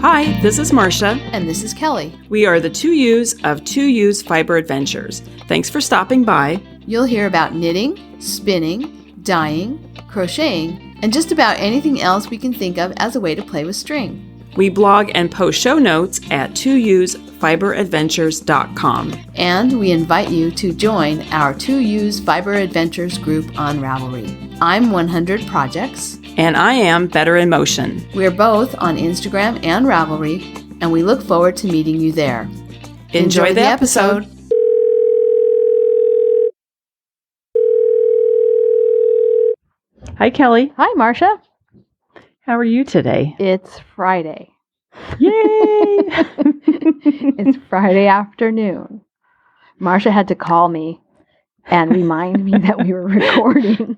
Hi, this is Marsha. And this is Kelly. We are the 2U's of 2U's Fiber Adventures. Thanks for stopping by. You'll hear about knitting, spinning, dyeing, crocheting, and just about anything else we can think of as a way to play with string. We blog and post show notes at 2usfiberadventures.com. And we invite you to join our 2U's Fiber Adventures group on Ravelry. I'm 100 Projects. And I am Better in Motion. We're both on Instagram and Ravelry, and we look forward to meeting you there. Enjoy the episode. Hi, Kelly. Hi, Marsha. How are you today? It's Friday. Yay! It's Friday afternoon. Marsha had to call me and remind me that we were recording.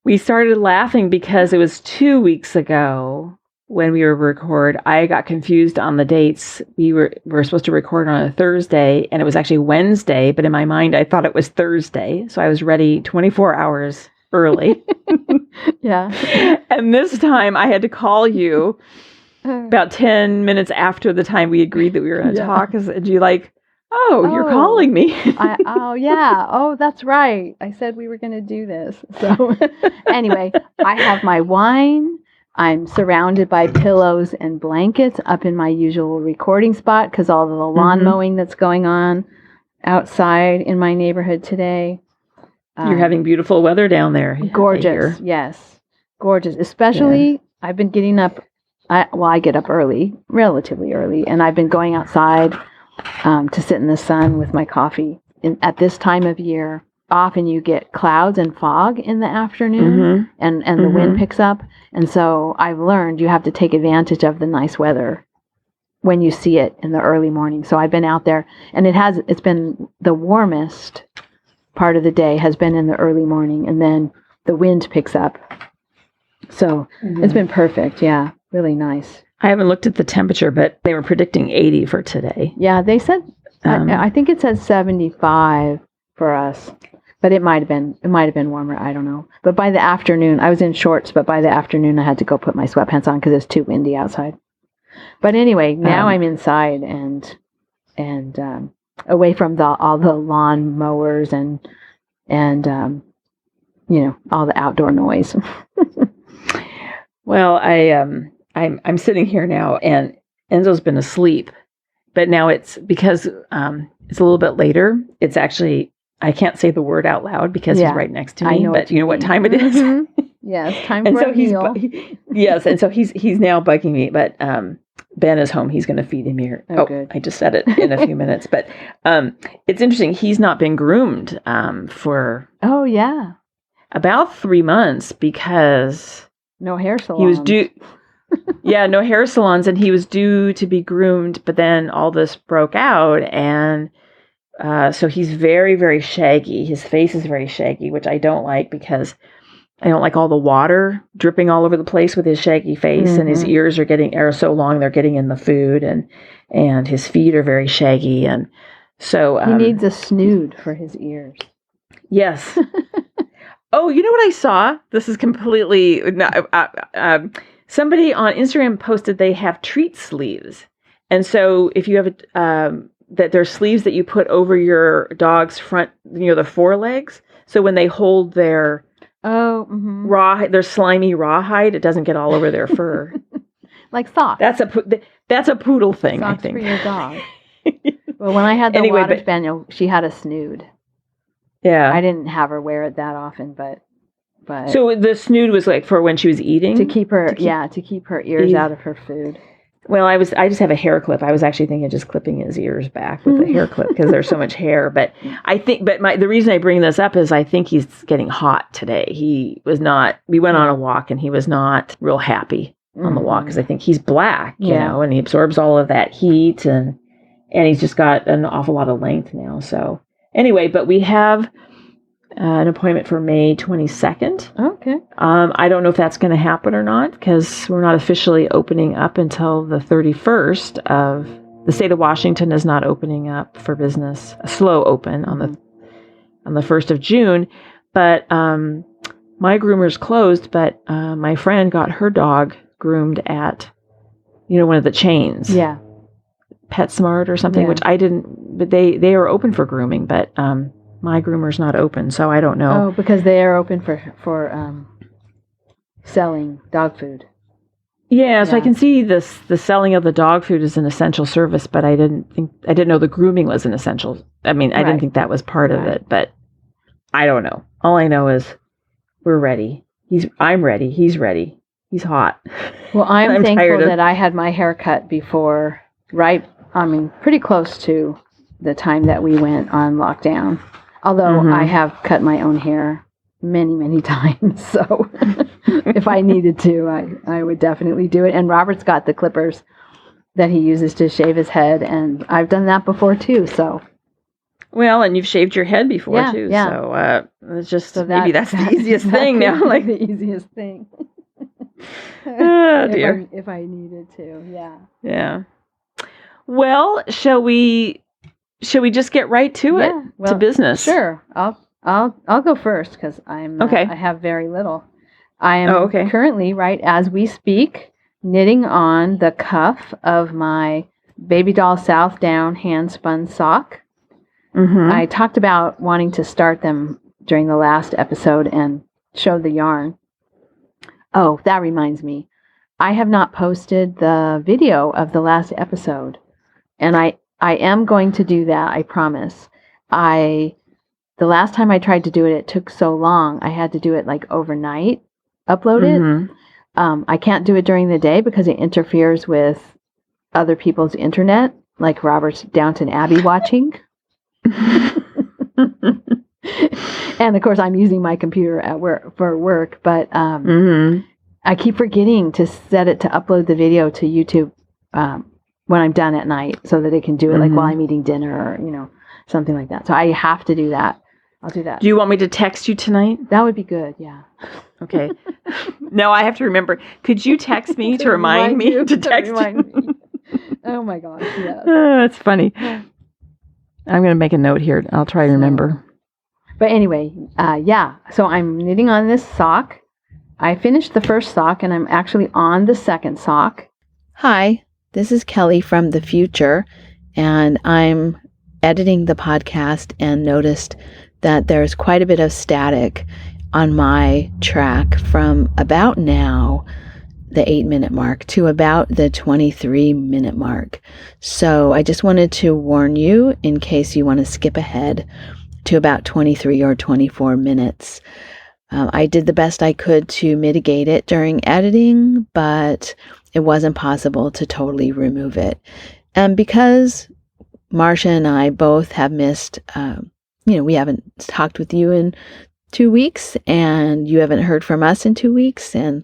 We started laughing because it was 2 weeks ago when we were record. I got confused on the dates. We were supposed to record on a Thursday, and it was actually Wednesday, but in my mind, I thought it was Thursday. So I was ready 24 hours early. Yeah. And this time I had to call you about 10 minutes after the time we agreed that we were going to talk. And you like, you're calling me. Yeah. Oh, that's right. I said we were going to do this. So anyway, I have my wine. I'm surrounded by pillows and blankets up in my usual recording spot because all the lawn mowing that's going on outside in my neighborhood today. You're having beautiful weather down there. Gorgeous. Yes. Gorgeous. Especially, I've been getting up. I get up early, relatively early, and I've been going outside to sit in the sun with my coffee. At this time of year, often you get clouds and fog in the afternoon, and the wind picks up. And so I've learned you have to take advantage of the nice weather when you see it in the early morning. So I've been out there, and it's been the warmest part of the day has been in the early morning, and then the wind picks up. So it's been perfect. Yeah, really nice. I haven't looked at the temperature, but they were predicting 80 for today. Yeah, they said, I think it says 75 for us, but it might have been warmer. I don't know. But by the afternoon, I was in shorts, but by the afternoon I had to go put my sweatpants on because it's too windy outside. But anyway, now I'm inside and away from all the lawn mowers and all the outdoor noise. Well, I'm sitting here now, and Enzo's been asleep, but now it's because it's a little bit later. It's actually, I can't say the word out loud because he's right next to me. I know, but you know what time it is? Yes, time for a meal. Yes, and so he's now bugging me, but Ben is home. He's going to feed him here. Oh, good. I just said it in a few minutes, but it's interesting. He's not been groomed for about 3 months because no hair salons. He was due. Yeah, no hair salons, and he was due to be groomed, but then all this broke out, and so he's very, very shaggy. His face is very shaggy, which I don't like because I don't like all the water dripping all over the place with his shaggy face, and his ears are so long they're getting in the food, and his feet are very shaggy, and so he needs a snood for his ears. Yes. Oh, you know what I saw? This is completely somebody on Instagram posted they have treat sleeves. And so if you have that there's sleeves that you put over your dog's front, the forelegs. So when they hold their their slimy rawhide, it doesn't get all over their fur. Like socks. That's a poodle thing, socks I think. For your dog. Well, when I had the water spaniel, she had a snood. Yeah. I didn't have her wear it that often, but so the snood was like for when she was eating? To keep her ears out of her food. Well, I just have a hair clip. I was actually thinking of just clipping his ears back with a hair clip because there's so much hair. But I think, the reason I bring this up is I think he's getting hot today. We went on a walk and he was not real happy on the walk because I think he's black, you know, and he absorbs all of that heat and he's just got an awful lot of length now. So anyway, but we have an appointment for May 22nd. Okay. I don't know if that's going to happen or not because we're not officially opening up until the 31st of the state of Washington is not opening up for business, a slow open on the 1st of June. But my groomer's closed, but my friend got her dog groomed at, one of the chains. Yeah. PetSmart or something, Yeah. which I didn't, but they are open for grooming, but my groomer's not open, so I don't know. Oh, because they are open for selling dog food. Yeah, so I Yeah. can see the selling of the dog food is an essential service, but I didn't know the grooming was an essential. I mean, I Right. didn't think that was part of Right. it, but I don't know. All I know is we're ready. I'm ready. He's ready. He's hot. Well, I'm thankful tired of- that I had my hair cut before, pretty close to the time that we went on lockdown. Although Mhm. I have cut my own hair many, many times. So if I needed to, I would definitely do it. And Robert's got the clippers that he uses to shave his head. And I've done that before too. So Well, and you've shaved your head before Yeah, too, yeah. so it's just maybe that's the easiest that thing could now. be Like, the easiest thing. oh dear. If I needed to, yeah. Yeah. Well, shall we just get right to it? Yeah, well, to business. Sure. I'll go first because Okay. I have very little. I am Oh, okay. currently, right as we speak, knitting on the cuff of my Babydoll Southdown handspun sock. Mm-hmm. I talked about wanting to start them during the last episode and show the yarn. Oh, that reminds me. I have not posted the video of the last episode, and I am going to do that, I promise. The last time I tried to do it, it took so long. I had to do it like overnight, upload it. Mm-hmm. I can't do it during the day because it interferes with other people's internet, like Robert's Downton Abbey watching. And of course, I'm using my computer at work for work, but Mm-hmm. I keep forgetting to set it to upload the video to YouTube when I'm done at night, so that it can do it like while I'm eating dinner or something like that. So I have to do that. I'll do that. Do you want me to text you tonight? That would be good. Yeah. Okay. No, I have to remember. Could you text me to remind me you, to text remind you? me. Oh my gosh. Yes. That's funny. I'm going to make a note here. I'll try to remember. But anyway, yeah. So I'm knitting on this sock. I finished the first sock and I'm actually on the second sock. Hi, this is Kelly from the future, and I'm editing the podcast and noticed that there's quite a bit of static on my track from about now, the 8-minute mark, to about the 23-minute mark. So I just wanted to warn you in case you want to skip ahead to about 23 or 24 minutes. I did the best I could to mitigate it during editing, but it wasn't possible to totally remove it. And because Marsha and I both have missed, we haven't talked with you in 2 weeks, and you haven't heard from us in 2 weeks, and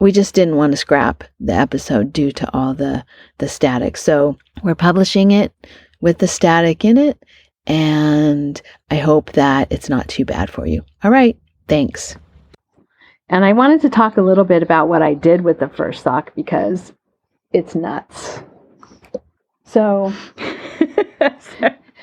we just didn't want to scrap the episode due to all the static. So we're publishing it with the static in it, and I hope that it's not too bad for you. All right. Thanks. And I wanted to talk a little bit about what I did with the first sock because it's nuts. So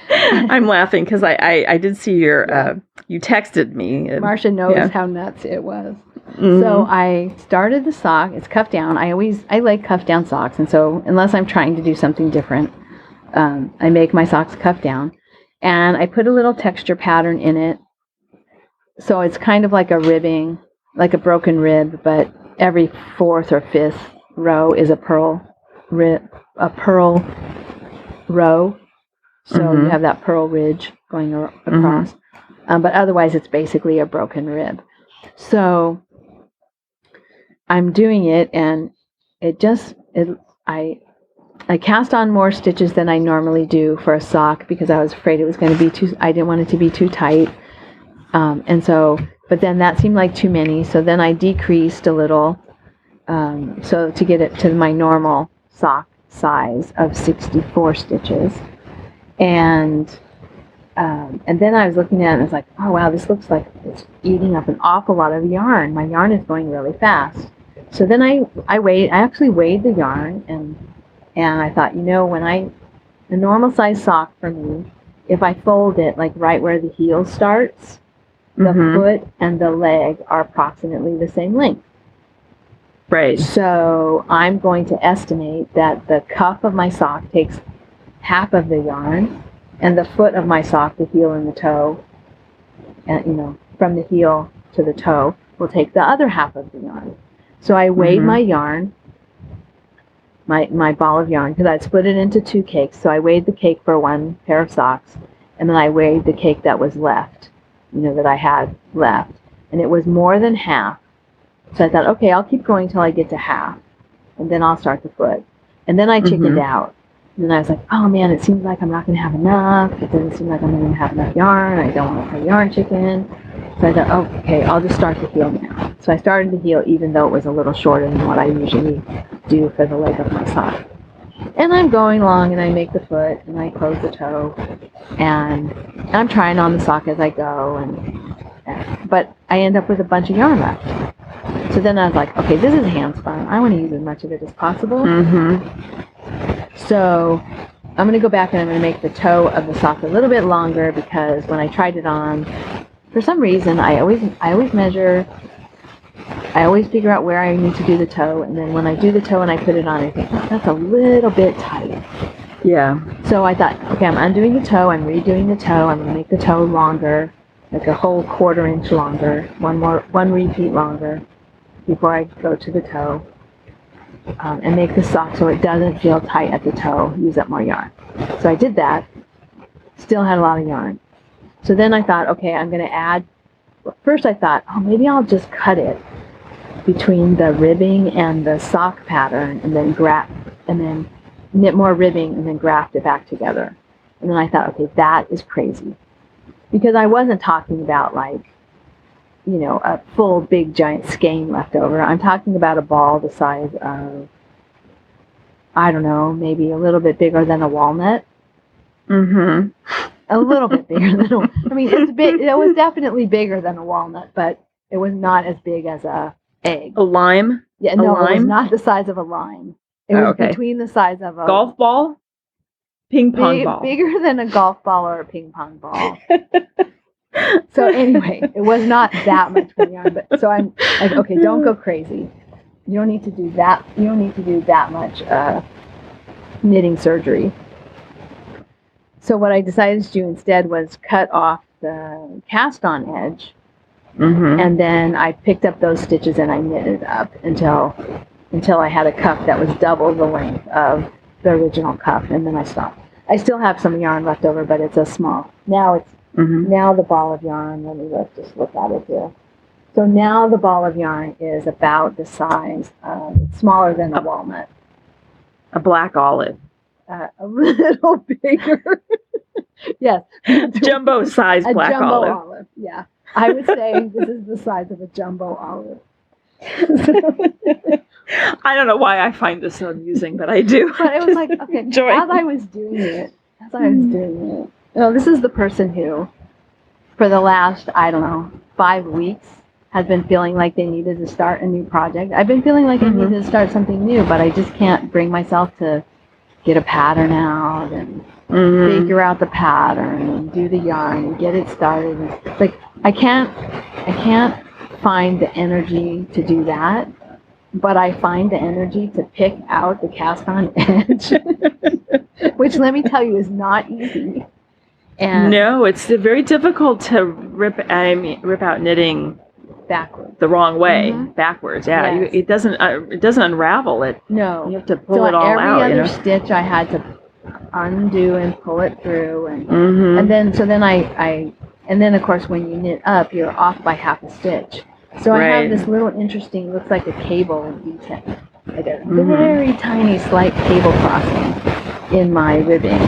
I'm laughing because I did see your, you texted me. Marsha knows how nuts it was. Mm-hmm. So I started the sock. It's cuffed down. I like cuffed down socks. And so unless I'm trying to do something different, I make my socks cuffed down. And I put a little texture pattern in it. So it's kind of like a ribbing, like a broken rib, but every 4th or 5th row is a pearl row. So you have that pearl ridge going across. But otherwise, it's basically a broken rib. So I'm doing it, and I cast on more stitches than I normally do for a sock because I was afraid it was going to be I didn't want it to be too tight. But then that seemed like too many. So then I decreased a little, so to get it to my normal sock size of 64 stitches. And then I was looking at it and I was like, oh wow, this looks like it's eating up an awful lot of yarn. My yarn is going really fast. So then I actually weighed the yarn and I thought, the normal size sock for me, if I fold it like right where the heel starts, the foot and the leg are approximately the same length. Right. So I'm going to estimate that the cuff of my sock takes half of the yarn, and the foot of my sock, the heel and the toe, and from the heel to the toe, will take the other half of the yarn. So I weighed my yarn, my ball of yarn, because I'd split it into 2 cakes. So I weighed the cake for 1 pair of socks, and then I weighed the cake that was left, that I had left, and it was more than half. So I thought, okay, I'll keep going till I get to half, and then I'll start the foot. And then I chickened out. And then I was like, oh man, it seems like I'm not going to have enough. It doesn't seem like I'm going to have enough yarn. I don't want to play yarn chicken. So I thought, oh, okay, I'll just start the heel now. So I started the heel even though it was a little shorter than what I usually do for the leg of my sock. And I'm going along, and I make the foot, and I close the toe, and I'm trying on the sock as I go, but I end up with a bunch of yarn left. So then I was like, okay, this is handspun. I want to use as much of it as possible. So I'm going to go back and I'm going to make the toe of the sock a little bit longer, because when I tried it on, for some reason, I always measure. I always figure out where I need to do the toe, and then when I do the toe and I put it on, I think, oh, that's a little bit tight. Yeah. So I thought, okay, I'm undoing the toe, I'm redoing the toe, I'm going to make the toe longer, like a whole 1/4 inch longer, one repeat longer before I go to the toe, and make the sock so it doesn't feel tight at the toe, use up more yarn. So I did that, still had a lot of yarn. So then I thought, okay, I'm going to add, first I thought, oh, maybe I'll just cut it between the ribbing and the sock pattern, and then knit more ribbing and then graft it back together. And then I thought, okay, that is crazy, because I wasn't talking about like, a full big giant skein left over. I'm talking about a ball the size of, I don't know, maybe a little bit bigger than a walnut. A little bit bigger than it's big. It was definitely bigger than a walnut, but it was not as big as a egg. A lime? Yeah, no, it was not the size of a lime. It was between the size of a golf ball, ping pong ball. Bigger than a golf ball or a ping pong ball. So anyway, it was not that much for yarn, but so I'm like, okay, don't go crazy. You don't need to do that. You don't need to do that much knitting surgery. So what I decided to do instead was cut off the cast-on edge, and then I picked up those stitches and I knitted up until I had a cuff that was double the length of the original cuff, and then I stopped. I still have some yarn left over, but it's a small. Now it's now the ball of yarn. Just look at it here. So now the ball of yarn is about the size of, smaller than a walnut. A black olive. A little bigger. Yes. Jumbo size black jumbo olive. Yeah. I would say this is the size of a jumbo olive. I don't know why I find this so amusing, but I do. But it was like, okay, as I was doing it, this is the person who, for the last, 5 weeks, has been feeling like they needed to start a new project. I've been feeling like I needed to start something new, but I just can't bring myself to get a pattern out and figure out the pattern and do the yarn and get it started. It's like I can't find the energy to do that, but I find the energy to pick out the cast-on edge, which let me tell you is not easy. And no, it's very difficult to rip out knitting backwards the wrong way, backwards. Yeah, yes. It doesn't unravel it. No, you have to pull it all out. Every other stitch I had to undo and pull it through, and then of course when you knit up, you're off by half a stitch. So I have this little interesting, looks like a cable detail, like a very tiny slight cable crossing in my ribbing,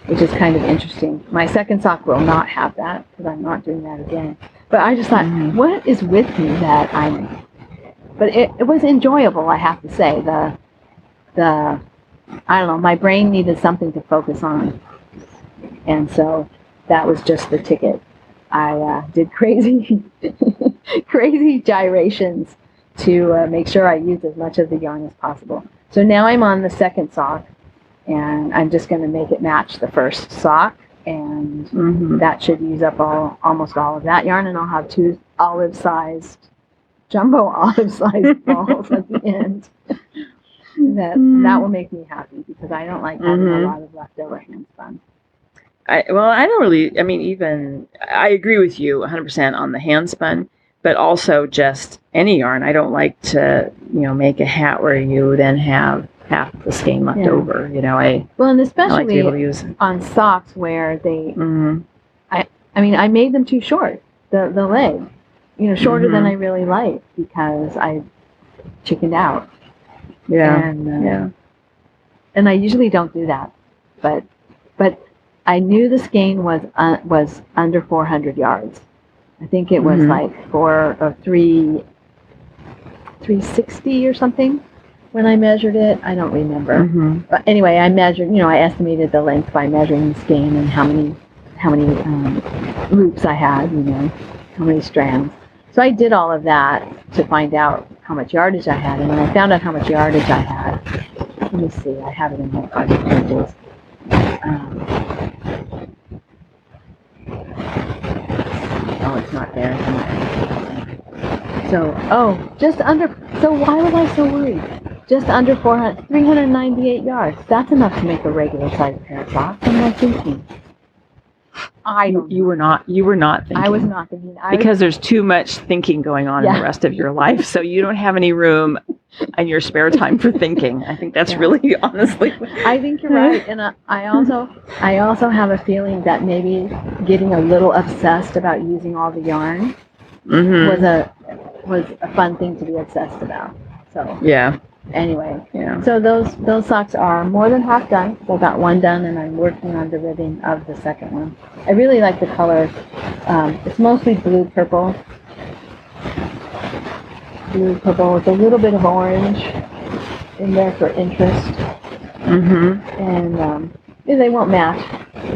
which is kind of interesting. My second sock will not have that because I'm not doing that again. But I just thought, what is with me that but it was enjoyable, I have to say. I don't know, my brain needed something to focus on. And so that was just the ticket. I did crazy gyrations to make sure I used as much of the yarn as possible. So now I'm on the second sock, and I'm just going to make it match the first sock, and that should use up almost all of that yarn, and I'll have 2 olive-sized jumbo olive-sized balls at the end. That will make me happy because I don't like having a lot of leftover handspun. I don't really, I agree with you 100% on the handspun, but also just any yarn. I don't like to, make a hat where you then have half the skein left over, and especially I like to be able to use on socks where they, I made them too short, the leg, shorter than I really like because I chickened out. Yeah. And I usually don't do that, but I knew the skein was under 400 yards. I think it was like 360 or something when I measured it. I don't remember. But anyway, I measured. I estimated the length by measuring the skein and how many loops I had. How many strands. So I did all of that to find out how much yardage I had, and when I found out how much yardage I had, let me see. I have it in my project pages. It's not there. So why was I so worried? Just under 398 yards. That's enough to make a regular size pair of socks. I'm not thinking. You were not thinking. I was not thinking. Because there's too much thinking going on in the rest of your life, so you don't have any room in your spare time for thinking. I think that's really, honestly. I think you're right, and I also have a feeling that maybe getting a little obsessed about using all the yarn was a fun thing to be obsessed about. So anyway, so those socks are more than half done. So I got one done, and I'm working on the ribbing of the second one. I really like the color. It's mostly blue purple with a little bit of orange in there for interest. And they won't match.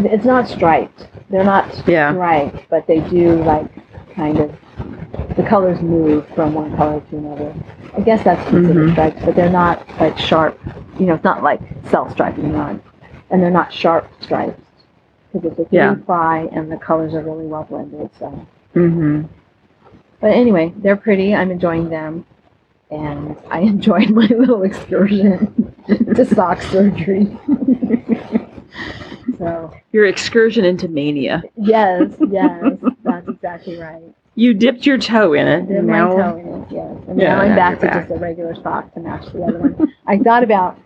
It's not striped. They're not striped, but they do kind of, the colors move from one color to another. I guess that's considered stripes, but they're not sharp. It's not like self-striping yarn, and they're not sharp stripes because it's a 3-ply and the colors are really well blended. So, but anyway, they're pretty. I'm enjoying them, and I enjoyed my little excursion to sock surgery. So your excursion into mania. Yes, that's exactly right. You dipped your toe in it. Dipped my toe in it, yes. And now I'm back to just a regular sock to match the other one. I thought about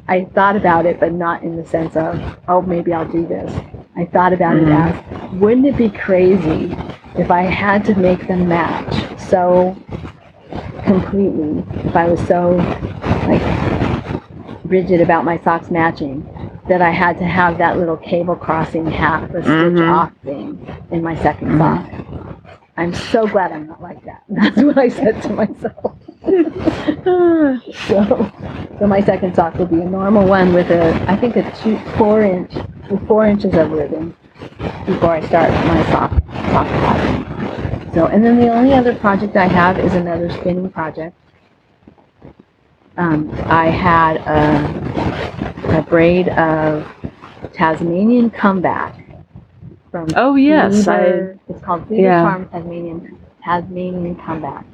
I thought about it, but not in the sense of, maybe I'll do this. I thought about it as, wouldn't it be crazy if I had to make them match so completely, if I was so rigid about my socks matching, that I had to have that little cable crossing half a stitch off thing in my second sock. I'm so glad I'm not like that. That's what I said to myself. So my second sock will be a normal one with I think a 4 inches of ribbon before I start my sock pattern. So, and then the only other project I have is another spinning project. I had a braid of Tasmanian Comeback from it's called Cedar Farm Tasmanian Comeback,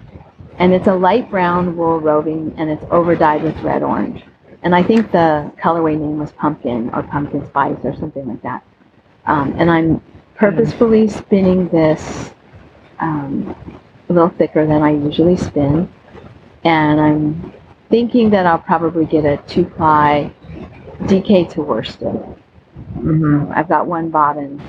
and it's a light brown wool roving, and it's over dyed with red orange, and I think the colorway name was Pumpkin or Pumpkin Spice or something like that. And I'm purposefully spinning this a little thicker than I usually spin, and I'm thinking that I'll probably get a 2-ply DK to worsted. I've got one bobbin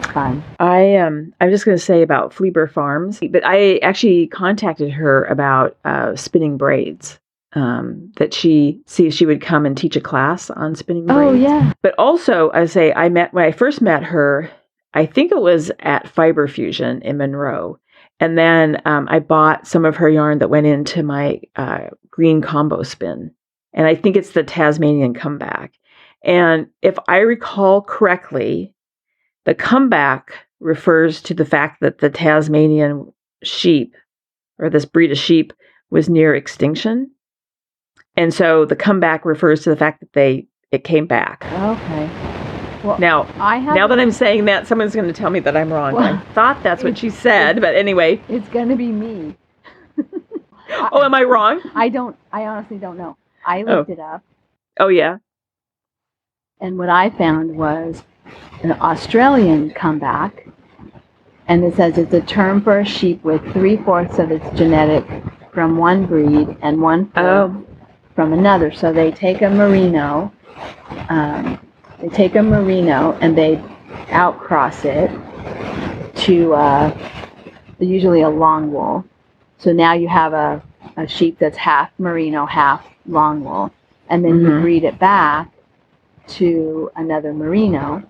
spun. I'm just going to say about Fleeber Farms, but I actually contacted her about spinning braids. That she would come and teach a class on spinning braids. Oh yeah. But also, when I first met her, I think it was at Fiber Fusion in Monroe. And then I bought some of her yarn that went into my green combo spin. And I think it's the Tasmanian Comeback. And if I recall correctly, the comeback refers to the fact that the Tasmanian sheep, or this breed of sheep, was near extinction. And so the comeback refers to the fact that it came back. Okay. Well, now I have. now that I'm saying that, someone's going to tell me that I'm wrong. Well, I thought that's what she said, but anyway. It's going to be me. Oh, am I wrong? I honestly don't know. I looked it up, Oh, yeah. and what I found was an Australian comeback, and it says it's a term for a sheep with 3/4 of its genetic from one breed and 1/4 from another. So they take a merino, and they outcross it to usually a long wool. So now you have a sheep that's half merino, half long wool, and then you breed it back to another merino.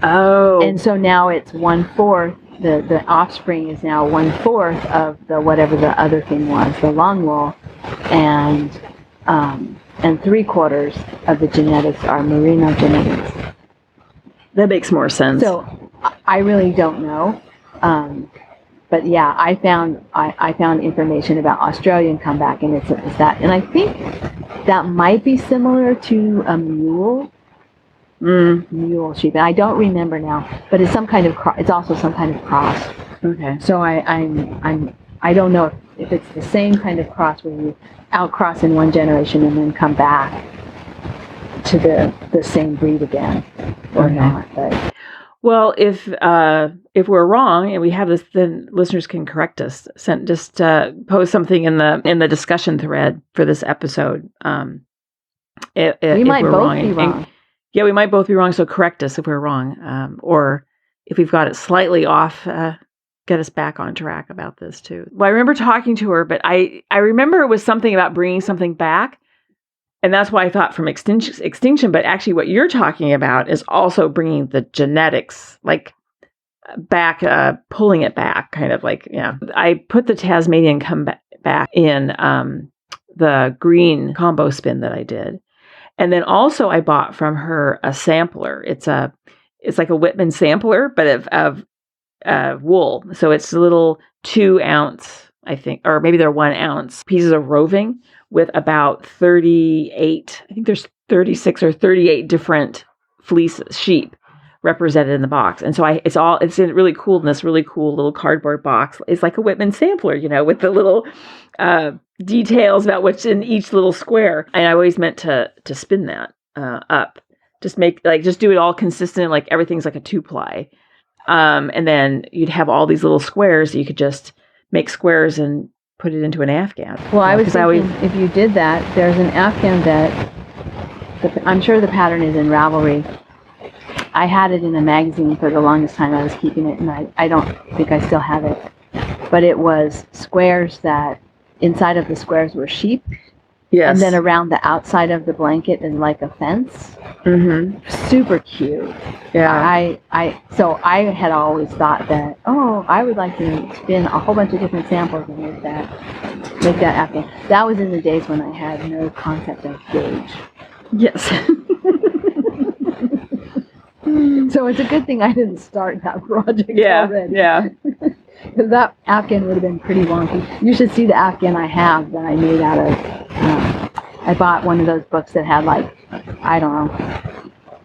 Oh. And so now it's 1/4. The offspring is now 1/4 of the whatever the other thing was, the long wool, and 3/4 of the genetics are merino genetics. That makes more sense. So I really don't know. But yeah, I found information about Australian comeback, and it's that, and I think that might be similar to a mule sheep. And I don't remember now, but it's some kind of it's also some kind of cross. Okay. So I don't know if it's the same kind of cross where you outcross in one generation and then come back to the same breed again or not. But well, if we're wrong and we have this, then listeners can correct us. Post something in the discussion thread for this episode. We might both be wrong. Yeah, we might both be wrong. So correct us if we're wrong, or if we've got it slightly off. Get us back on track about this too. Well, I remember talking to her, but I remember it was something about bringing something back. And that's why I thought from extinction, but actually what you're talking about is also bringing the genetics, like back, pulling it back, kind of like, yeah. I put the Tasmanian back in the green combo spin that I did. And then also I bought from her a sampler. It's like a Whitman sampler, but of wool. So it's little 2 ounce, I think, or maybe they're 1 ounce pieces of roving with about 38, I think there's 36 or 38 different sheep represented in the box. And so it's really cool in this really cool little cardboard box. It's like a Whitman sampler, with the little details about what's in each little square. And I always meant to spin that up. Just do it all consistent, like everything's like a 2-ply. And then you'd have all these little squares that you could just make squares and put it into an Afghan. Well, I was thinking if you did that, there's an Afghan that I'm sure the pattern is in Ravelry. I had it in a magazine for the longest time. I was keeping it, and I don't think I still have it. But it was squares that inside of the squares were sheep. Yes. And then around the outside of the blanket is like a fence. Mm-hmm. Super cute. Yeah. So I had always thought that, I would like to spin a whole bunch of different samples and make that Afghan. That was in the days when I had no concept of gauge. Yes. So it's a good thing I didn't start that project already. Yeah. Because that Afghan would have been pretty wonky. You should see the Afghan I have that I made out of. I bought one of those books that had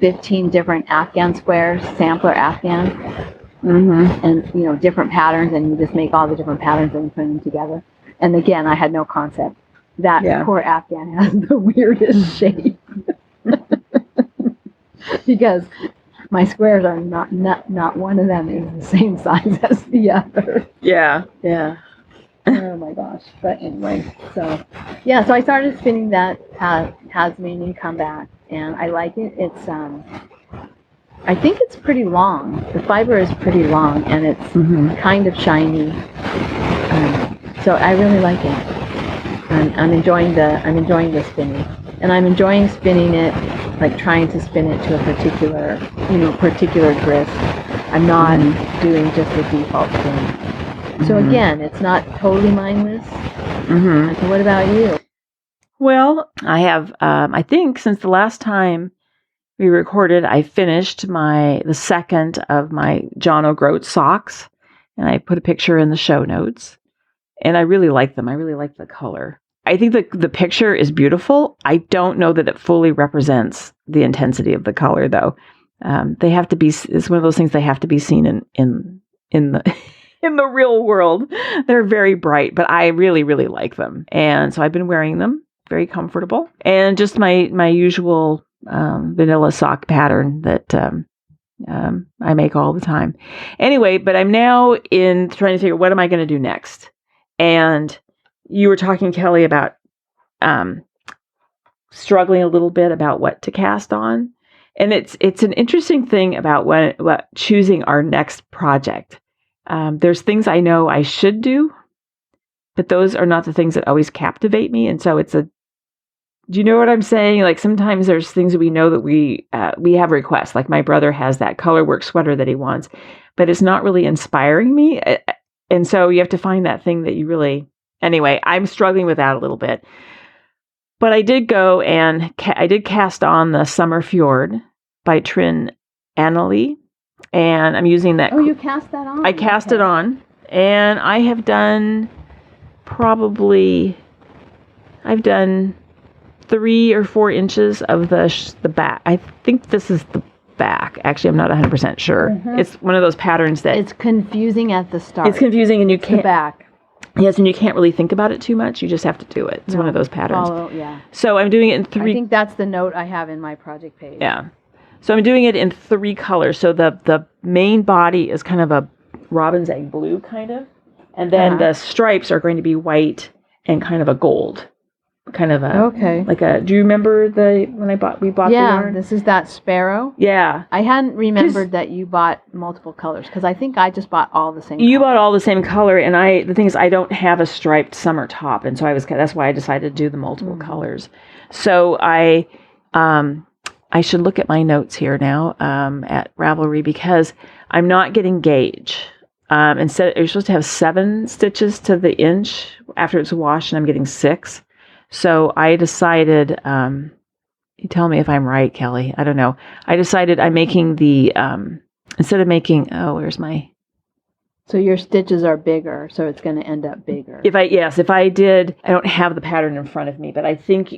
15 different Afghan squares, sampler Afghan, and different patterns, and you just make all the different patterns and put them together. And again, I had no concept. That poor Afghan has the weirdest shape because my squares are not one of them is the same size as the other. Yeah. Oh my gosh. But anyway, so I started spinning that Tasmanian comeback, and I like it. It's I think it's pretty long. The fiber is pretty long, and it's kind of shiny. So I really like it. I'm enjoying the spinning, and I'm enjoying spinning it, like trying to spin it to a particular grist. I'm not doing just a default spin. So again, it's not totally mindless. So what about you? Well, I have, I think since the last time we recorded, I finished the second of my John O Groats socks, and I put a picture in the show notes, and I really like them. I really like the color. I think the picture is beautiful. I don't know that it fully represents the intensity of the color, though. They have to be. It's one of those things they have to be seen in the in the real world. They're very bright, but I really, really like them, and so I've been wearing them. Very comfortable, and just my usual vanilla sock pattern that I make all the time. Anyway, but I'm now in trying to figure what am I going to do next. And you were talking, Kelly, about struggling a little bit about what to cast on, and it's an interesting thing about what choosing our next project. There's things I know I should do, but those are not the things that always captivate me, and so do you know what I'm saying? Like sometimes there's things that we know that we have requests. Like my brother has that color work sweater that he wants, but it's not really inspiring me. And so you have to find that thing that you really, anyway, I'm struggling with that a little bit. But I did go and I did cast on the Summer Fjord by Trin-Annelie, and I'm using that. Oh, you cast that on? I cast it on, and I have done I've done 3 or 4 inches of the back. I think this is the back. Actually, I'm not 100% sure. Mm-hmm. It's one of those patterns that... It's confusing at the start. It's confusing and you can't... The back. Yes, and you can't really think about it too much. You just have to do it. It's one of those patterns. Yeah. So I'm doing it in 3... I think that's the note I have in my project page. Yeah. So I'm doing it in 3 colors. So the main body is kind of a robin's egg blue, kind of. And then the stripes are going to be white and kind of a gold. Kind of do you remember we bought the yarn? This is that Sparrow. Yeah. I hadn't remembered that you bought multiple colors because I think I just bought all the same You bought all the same color, and the thing is I don't have a striped summer top, and so that's why I decided to do the multiple colors. So I should look at my notes here now at Ravelry because I'm not getting gauge. Instead you're supposed to have 7 stitches to the inch after it's washed, and I'm getting 6. So I decided, you tell me if I'm right, Kelly. I don't know. I decided I'm making instead of making, So your stitches are bigger, so it's going to end up bigger. If I did, I don't have the pattern in front of me, but I think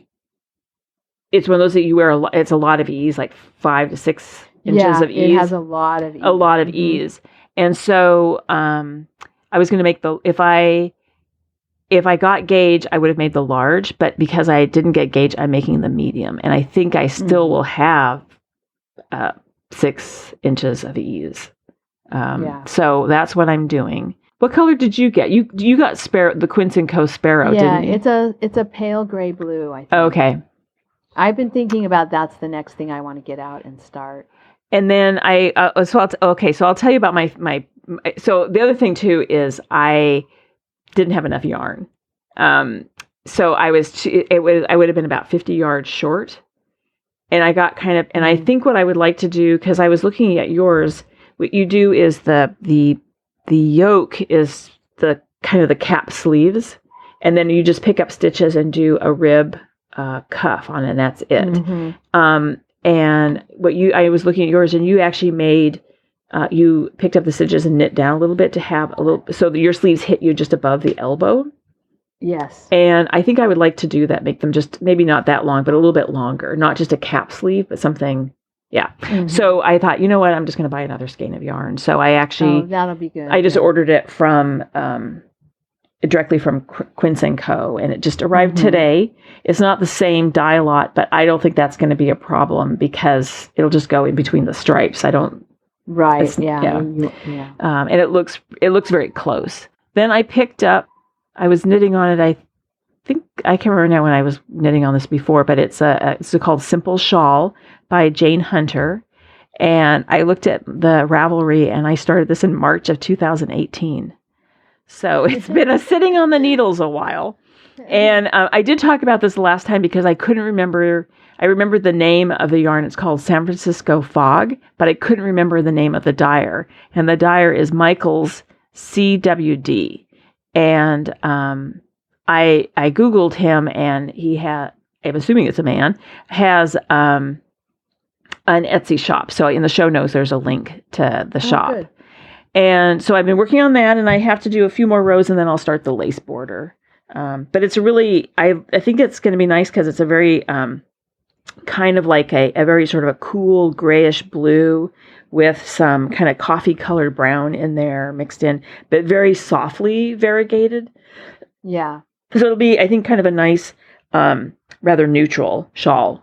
it's one of those that you wear, it's a lot of ease, like 5 to 6 inches of ease. It has a lot of ease. A lot of ease. And so I was going to make if I got gauge, I would have made the large, but because I didn't get gauge, I'm making the medium. And I think I still will have 6 inches of ease. So that's what I'm doing. What color did you get? You got Sparrow, the Quince & Co. Sparrow, didn't you? It's a pale gray blue, I think. Okay. I've been thinking about that's the next thing I want to get out and start. And then so I'll tell you about my so the other thing too is I didn't have enough yarn. So I would have been about 50 yards short. And I got and I think what I would like to do, because I was looking at yours, what you do is the yoke is the kind of the cap sleeves. And then you just pick up stitches and do a rib cuff on it, and that's it. Mm-hmm. And I was looking at yours, and you actually made, you picked up the stitches and knit down a little bit to have a little, so that your sleeves hit you just above the elbow. Yes. And I think I would like to do that, make them just maybe not that long, but a little bit longer, not just a cap sleeve, but something. Yeah. Mm-hmm. So I thought, you know what, I'm just going to buy another skein of yarn. So I actually, that'll be good. I just ordered it from, directly from Quince & Co. and it just arrived today. It's not the same dye lot, but I don't think that's going to be a problem because it'll just go in between the stripes. Right. Yeah. And it looks very close. Then I picked up, I was knitting on it. I can't remember now when I was knitting on this before, but it's called Simple Shawl by Jane Hunter. And I looked at the Ravelry and I started this in March of 2018. So it's been sitting on the needles a while. And I did talk about this last time because I couldn't remember. I remembered the name of the yarn. It's called San Francisco Fog, but I couldn't remember the name of the dyer. And the dyer is Michael's CWD. And I Googled him, and he had, I'm assuming it's a man, has an Etsy shop. So in the show notes, there's a link to the shop. Good. And so I've been working on that, and I have to do a few more rows, and then I'll start the lace border. But it's really, I think it's going to be nice because it's a very kind of like a very sort of a cool grayish blue with some kind of coffee colored brown in there mixed in, but very softly variegated. Yeah. So it'll be, I think, kind of a nice, rather neutral shawl.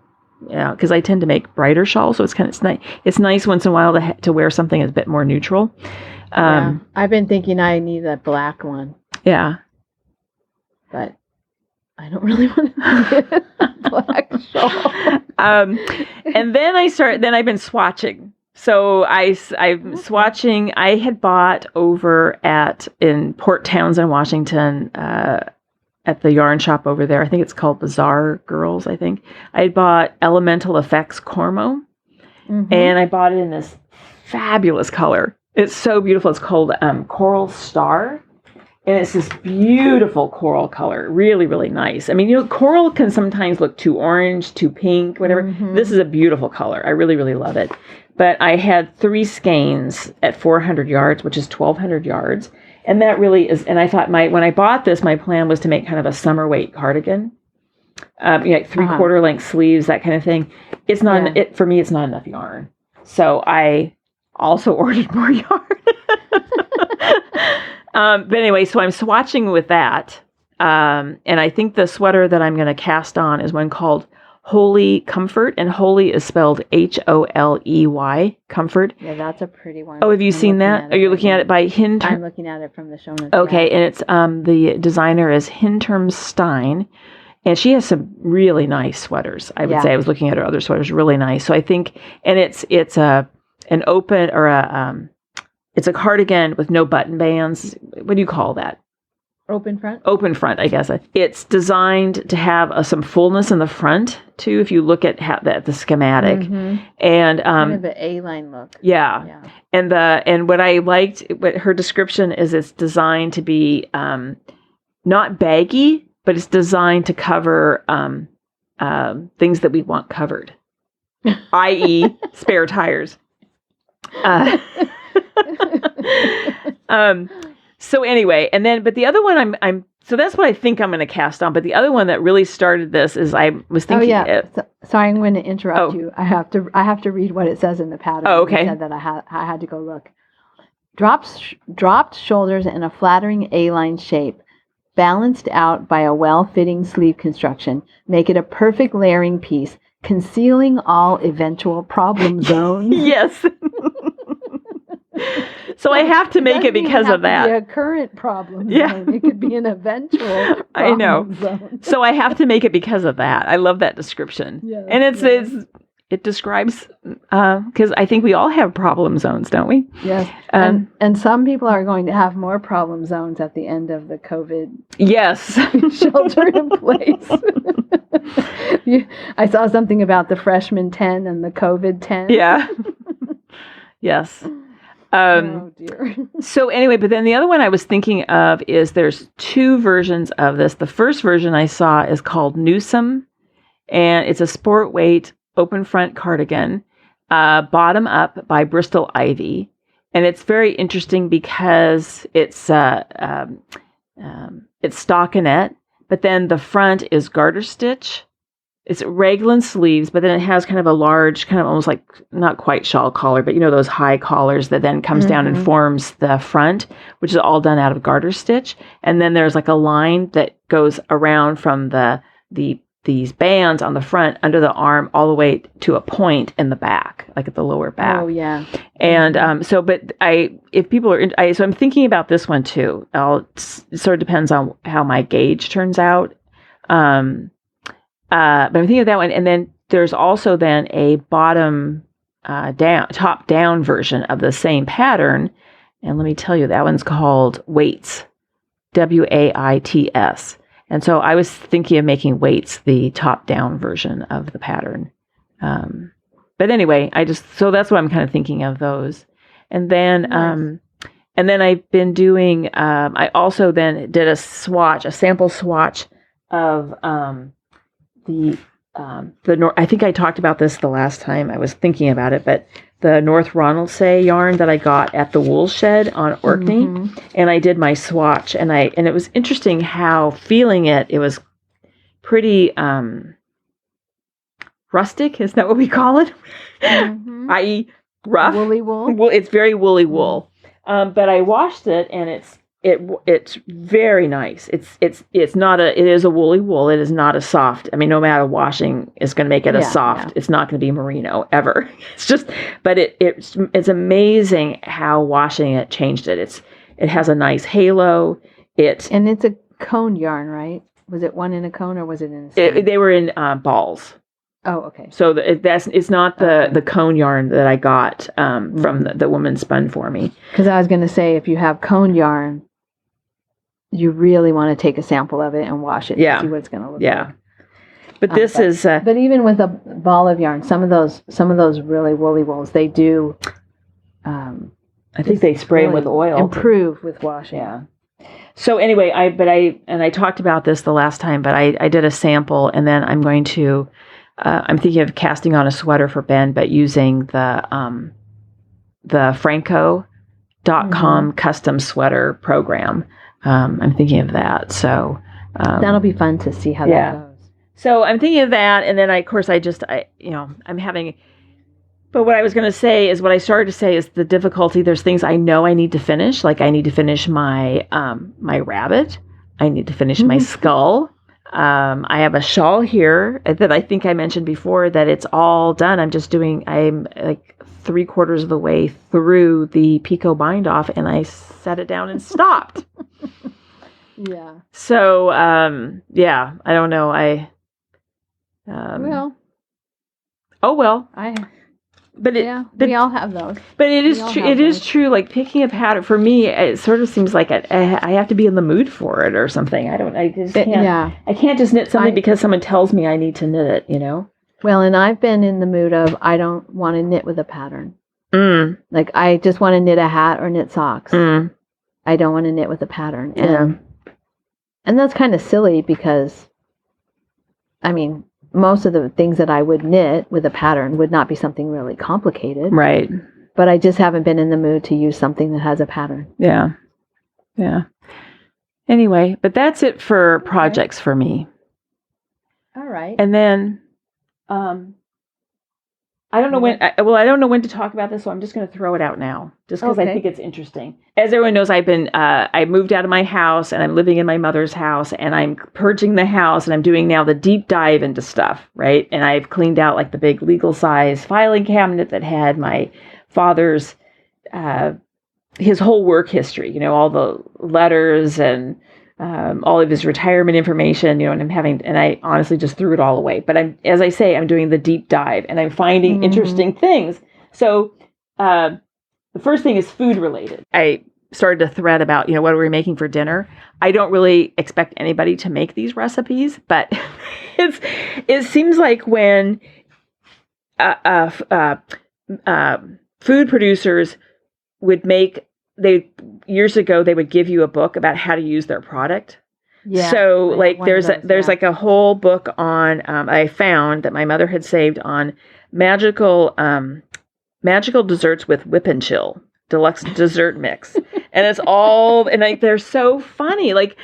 Yeah, because I tend to make brighter shawls, so it's nice. It's nice once in a while to wear something a bit more neutral. Yeah. I've been thinking I need a black one. Yeah. But I don't really want to get a black shawl. And then I've been swatching. So I'm swatching. I had bought over in Port Townsend, Washington, at the yarn shop over there. I think it's called Bazaar Girls, I think. I had bought Elemental Effects Cormo. Mm-hmm. And I bought it in this fabulous color. It's so beautiful. It's called Coral Star. And it's this beautiful coral color. Really, really nice. I mean, coral can sometimes look too orange, too pink, whatever. Mm-hmm. This is a beautiful color. I really, really love it. But I had 3 skeins at 400 yards, which is 1,200 yards. And that really is, and I thought when I bought this, my plan was to make kind of a summer weight cardigan. Like 3/4 length sleeves, that kind of thing. It's not, for me, it's not enough yarn. So I also ordered more yarn. But anyway, so I'm swatching with that. And I think the sweater that I'm going to cast on is one called Holey Comfort. And Holey is spelled Holey, Comfort. Yeah, that's a pretty one. Oh, have you seen that? Are you looking at it by Hinterm? I'm looking at it from the show notes. Okay, and it's the designer is Hinterm Stein. And she has some really nice sweaters. I would say I was looking at her other sweaters, really nice. So I think, and it's an open or it's a cardigan with no button bands. What do you call that? Open front? Open front, I guess. It's designed to have some fullness in the front, too, if you look at the schematic. Mm-hmm. And kind of an A-line look. Yeah. And what I liked, what her description is, it's designed to be not baggy, but it's designed to cover things that we want covered, i.e. spare tires. So anyway, but the other one so that's what I think I'm going to cast on. But the other one that really started this is I was thinking. Oh yeah. Sorry, I'm going to interrupt you. I have to read what it says in the pattern. Oh, okay. It said that I had to go look. Dropped shoulders in a flattering A-line shape, balanced out by a well-fitting sleeve construction, make it a perfect layering piece, concealing all eventual problem zones. Yes. So I have to make it because of that. It doesn't have to be a current problem zone. It could be an eventual problem zone. So I have to make it because of that. I love that description. Yeah, and it describes, because I think we all have problem zones, don't we? Yes. And some people are going to have more problem zones at the end of the COVID shelter in place. I saw something about the freshman 10 and the COVID 10. Yeah. Yes. Oh dear. So anyway, but then the other one I was thinking of is there's 2 versions of this. The first version I saw is called Newsome, and it's a sport weight open front cardigan, bottom up by Bristol Ivy, and it's very interesting because it's stockinette, but then the front is garter stitch. It's raglan sleeves, but then it has kind of a large, kind of almost like, not quite shawl collar, but those high collars that then comes down and forms the front, which is all done out of garter stitch. And then there's like a line that goes around from these bands on the front under the arm all the way to a point in the back, like at the lower back. Oh yeah. And if people are, so I'm thinking about this one too. It sort of depends on how my gauge turns out. But I'm thinking of that one. And then there's also then a bottom top down version of the same pattern. And let me tell you, that one's called Waits, Waits. And so I was thinking of making Waits the top down version of the pattern. But anyway, so that's what I'm kind of thinking of those. And then, nice. And then I've been doing, I also then did a sample swatch of, I think I talked about this the last time I was thinking about it, but the North Ronaldsay yarn that I got at the wool shed on Orkney, and I did my swatch, and it was interesting how feeling it was pretty rustic. Isn't that what we call it? I.e. rough. Woolly wool. Well, it's very woolly wool. But I washed it, and it's very nice. It is a woolly wool. It is not a soft. I mean, no matter washing is going to make it a soft. Yeah. It's not going to be merino ever. It's just, but it's amazing how washing it changed it. It has a nice halo. And it's a cone yarn, right? Was it one in a cone or was it in a skein? They were in balls. Oh, okay. So it's not the cone yarn that I got from the woman spun for me. Because I was going to say, if you have cone yarn, you really want to take a sample of it and wash it to see what it's going to look like. But this is. But even with a ball of yarn, some of those really woolly wools, they do. I think they spray them with oil. Improve with washing. Yeah. So anyway, I talked about this the last time, but I did a sample, and then I'm going to. I'm thinking of casting on a sweater for Ben, but using the Phrancko.com custom sweater program. I'm thinking of that. So that'll be fun to see how that goes. So I'm thinking of that, and then I'm having. But what I was going to say is what I started to say is the difficulty. There's things I know I need to finish, like I need to finish my my rabbit. I need to finish my skull. I have a shawl here that I think I mentioned before that it's all done. I'm like 3/4 of the way through the Pico bind off, and I set it down and stopped. Yeah. So, I don't know. But we all have those. But it is true. It is true. Like picking a pattern for me, it sort of seems like I have to be in the mood for it or something. I just can't. Yeah. I can't just knit something because someone tells me I need to knit it. You know. Well, and I've been in the mood of I don't want to knit with a pattern. Like I just want to knit a hat or knit socks. I don't want to knit with a pattern, and that's kind of silly because, I mean. Most of the things that I would knit with a pattern would not be something really complicated. Right. But I just haven't been in the mood to use something that has a pattern. Yeah. Yeah. Anyway, but that's it for projects for me. All right. And then, I don't know when to talk about this, so I'm just going to throw it out now, just because I think it's interesting. As everyone knows, I moved out of my house, and I'm living in my mother's house, and I'm purging the house, and I'm doing now the deep dive into stuff, right? And I've cleaned out like the big legal size filing cabinet that had my father's, his whole work history, you know, all the letters and all of his retirement information, you know, and I honestly just threw it all away. But as I say, I'm doing the deep dive and I'm finding interesting things. So the first thing is food related. I started to thread about, you know, what are we making for dinner? I don't really expect anybody to make these recipes, but it seems like when food producers would make, years ago they would give you a book about how to use their product. Yeah. So like there's like a whole book on I found that my mother had saved on magical desserts with whip and chill deluxe dessert mix, and it's all and like they're so funny. Like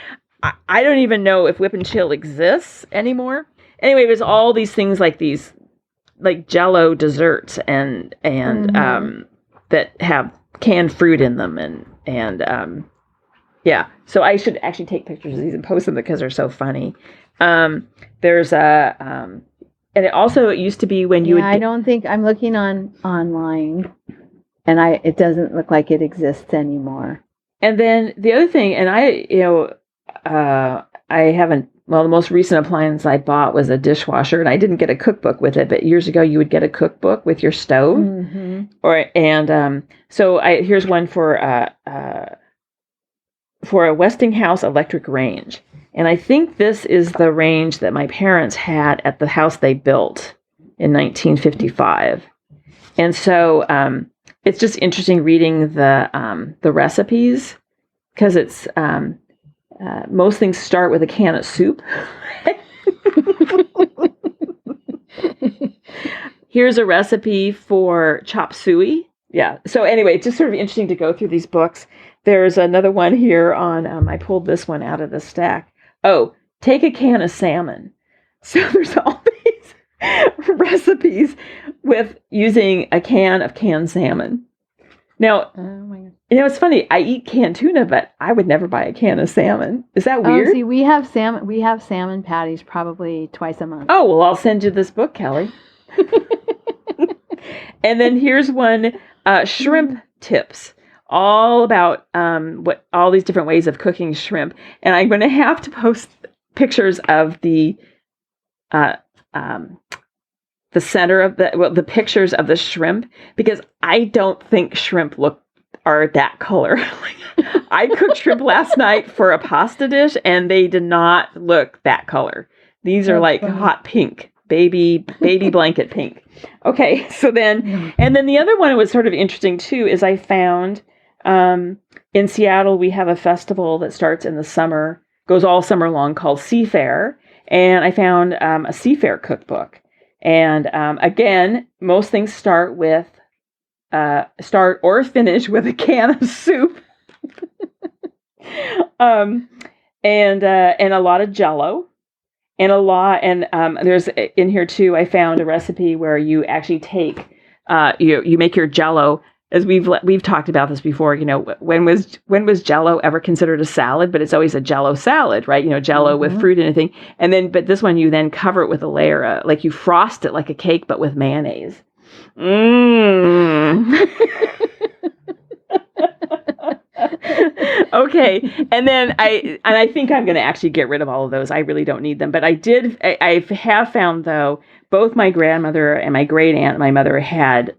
I don't even know if whip and chill exists anymore. Anyway, there's all these things like these like Jello desserts and that have canned fruit in them and so I should actually take pictures of these and post them because they're so funny. There's and it used to be when you would I don't think I'm looking online and it doesn't look like it exists anymore. And then the other thing, and I haven't, well, the most recent appliance I bought was a dishwasher, and I didn't get a cookbook with it, but years ago you would get a cookbook with your stove. So here's one for a Westinghouse electric range. And I think this is the range that my parents had at the house they built in 1955. And so it's just interesting reading the recipes because it's most things start with a can of soup. Here's a recipe for chop suey. Yeah. So anyway, it's just sort of interesting to go through these books. There's another one here on, I pulled this one out of the stack. Oh, take a can of salmon. So there's all these recipes with using a can of canned salmon. Now, it's funny. I eat canned tuna, but I would never buy a can of salmon. Is that weird? See, we have salmon patties probably twice a month. Oh, well, I'll send you this book, Kelly. And then here's one, shrimp tips, all about all these different ways of cooking shrimp. And I'm going to have to post pictures of the center of the pictures of the shrimp, because I don't think shrimp are that color. I cooked shrimp last night for a pasta dish, and they did not look that color. These are like hot pink. Baby blanket pink. Okay, so then, and then the other one that was sort of interesting too is I found in Seattle we have a festival that starts in the summer, goes all summer long, called Seafair, and I found a Seafair cookbook. And again, most things start or finish with a can of soup, and a lot of Jell-O. And there's in here too, I found a recipe where you actually take, you make your Jell-O, as we've talked about this before, when was Jell-O ever considered a salad? But it's always a Jell-O salad, right? Jell-O with fruit and anything. But this one, you then cover it with a layer, like you frost it like a cake, but with mayonnaise. Okay, and then I think I'm going to actually get rid of all of those. I really don't need them, but I have found though, both my grandmother and my great aunt and my mother had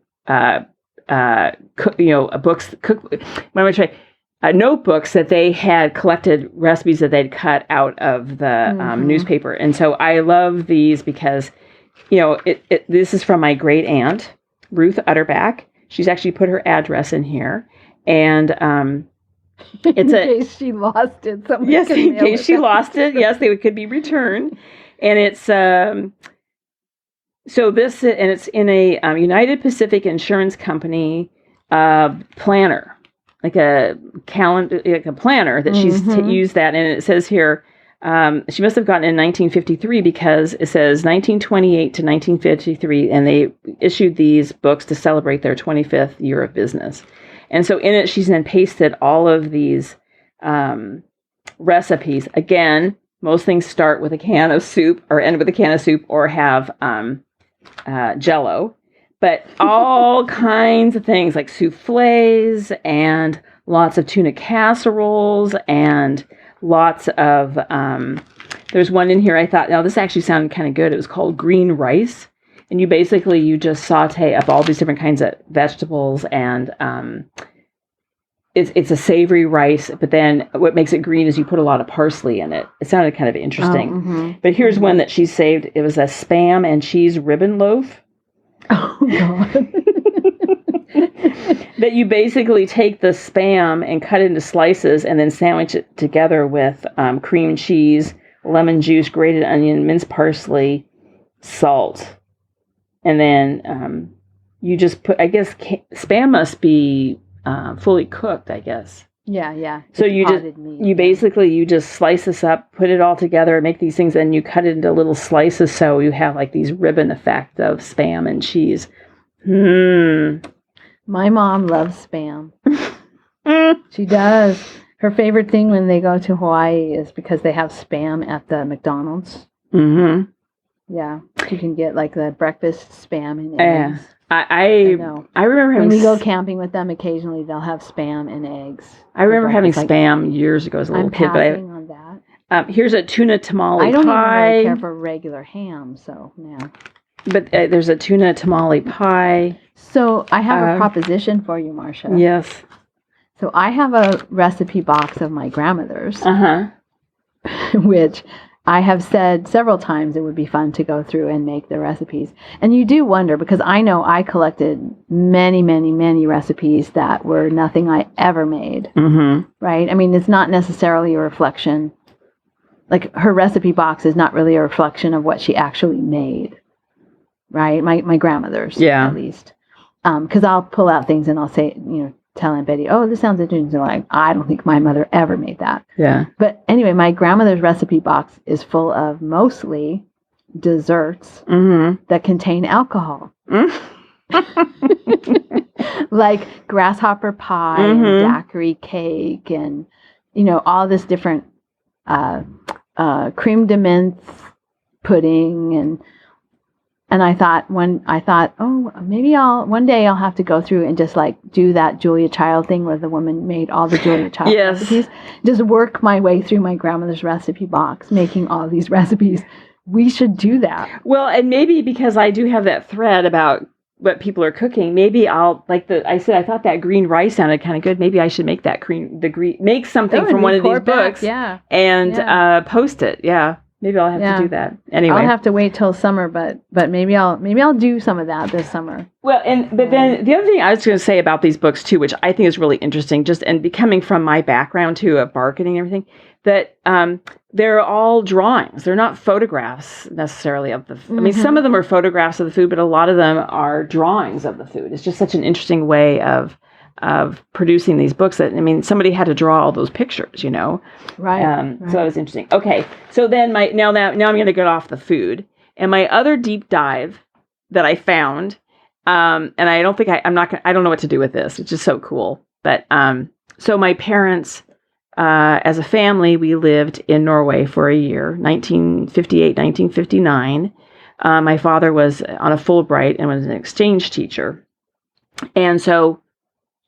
notebooks that they had collected recipes that they'd cut out of the newspaper, and so I love these because this is from my great aunt Ruth Utterback. She's actually put her address in here, and in case she lost it. Yes, in case she lost it. Yes, they could be returned. And it's so this, and it's in a United Pacific Insurance Company planner, like a calendar, like a planner that she's used that. And it says here she must have gotten it in 1953 because it says 1928 to 1953, and they issued these books to celebrate their 25th year of business. And so in it, she's then pasted all of these recipes. Again, most things start with a can of soup or end with a can of soup or have Jell-O. But all kinds of things like souffles and lots of tuna casseroles and lots of... there's one in here I thought, now this actually sounded kind of good. It was called green rice. And you just saute up all these different kinds of vegetables, and it's a savory rice, but then what makes it green is you put a lot of parsley in it. It sounded kind of interesting. But here's one that she saved. It was a Spam and cheese ribbon loaf. Oh, God. That you basically take the Spam and cut it into slices and then sandwich it together with cream cheese, lemon juice, grated onion, minced parsley, salt. And then you just put, I guess, Spam must be fully cooked, I guess. Yeah. So you just slice this up, put it all together, make these things, and you cut it into little slices so you have like these ribbon effect of Spam and cheese. My mom loves Spam. She does. Her favorite thing when they go to Hawaii is because they have Spam at the McDonald's. Yeah, you can get like the breakfast Spam and eggs. I remember having... When we go camping with them, occasionally they'll have Spam and eggs. I remember having Spam years ago as a little kid. On that. Here's a tuna tamale pie. I don't even really care for regular ham, so yeah. But there's a tuna tamale pie. So I have a proposition for you, Marsha. Yes. So I have a recipe box of my grandmother's, which I have said several times it would be fun to go through and make the recipes. And you do wonder, because I know I collected many, many, many recipes that were nothing I ever made. Right? I mean, it's not necessarily a reflection. Like, her recipe box is not really a reflection of what she actually made. right? My grandmother's, Yeah. at least. Because I'll pull out things and I'll say, tell Aunt Betty, oh, this sounds interesting. They're like, I don't think my mother ever made that. Yeah. But anyway, my grandmother's recipe box is full of mostly desserts that contain alcohol. Like grasshopper pie and daiquiri cake and, all this different creme de menthe pudding. And I thought, oh, maybe one day I'll have to go through and just like do that Julia Child thing where the woman made all the Julia Child recipes. Just work my way through my grandmother's recipe box, making all these recipes. We should do that. Well, and maybe because I do have that thread about what people are cooking, maybe I'll, I thought that green rice sounded kind of good. Maybe I should make that make something from one of these books and post it. Yeah. Maybe I'll have to do that. Anyway, I'll have to wait till summer, but maybe I'll do some of that this summer. Well, but then the other thing I was going to say about these books too, which I think is really interesting, coming from my background too of marketing and everything, that they're all drawings. They're not photographs necessarily of the food. I mean, some of them are photographs of the food, but a lot of them are drawings of the food. It's just such an interesting way of producing these books that, somebody had to draw all those pictures, Right. So that was interesting. Okay. So then now I'm going to get off the food, and my other deep dive that I found, and I don't think I don't know what to do with this. It's just so cool. But, so my parents, as a family, we lived in Norway for a year, 1958, 1959. My father was on a Fulbright and was an exchange teacher. And so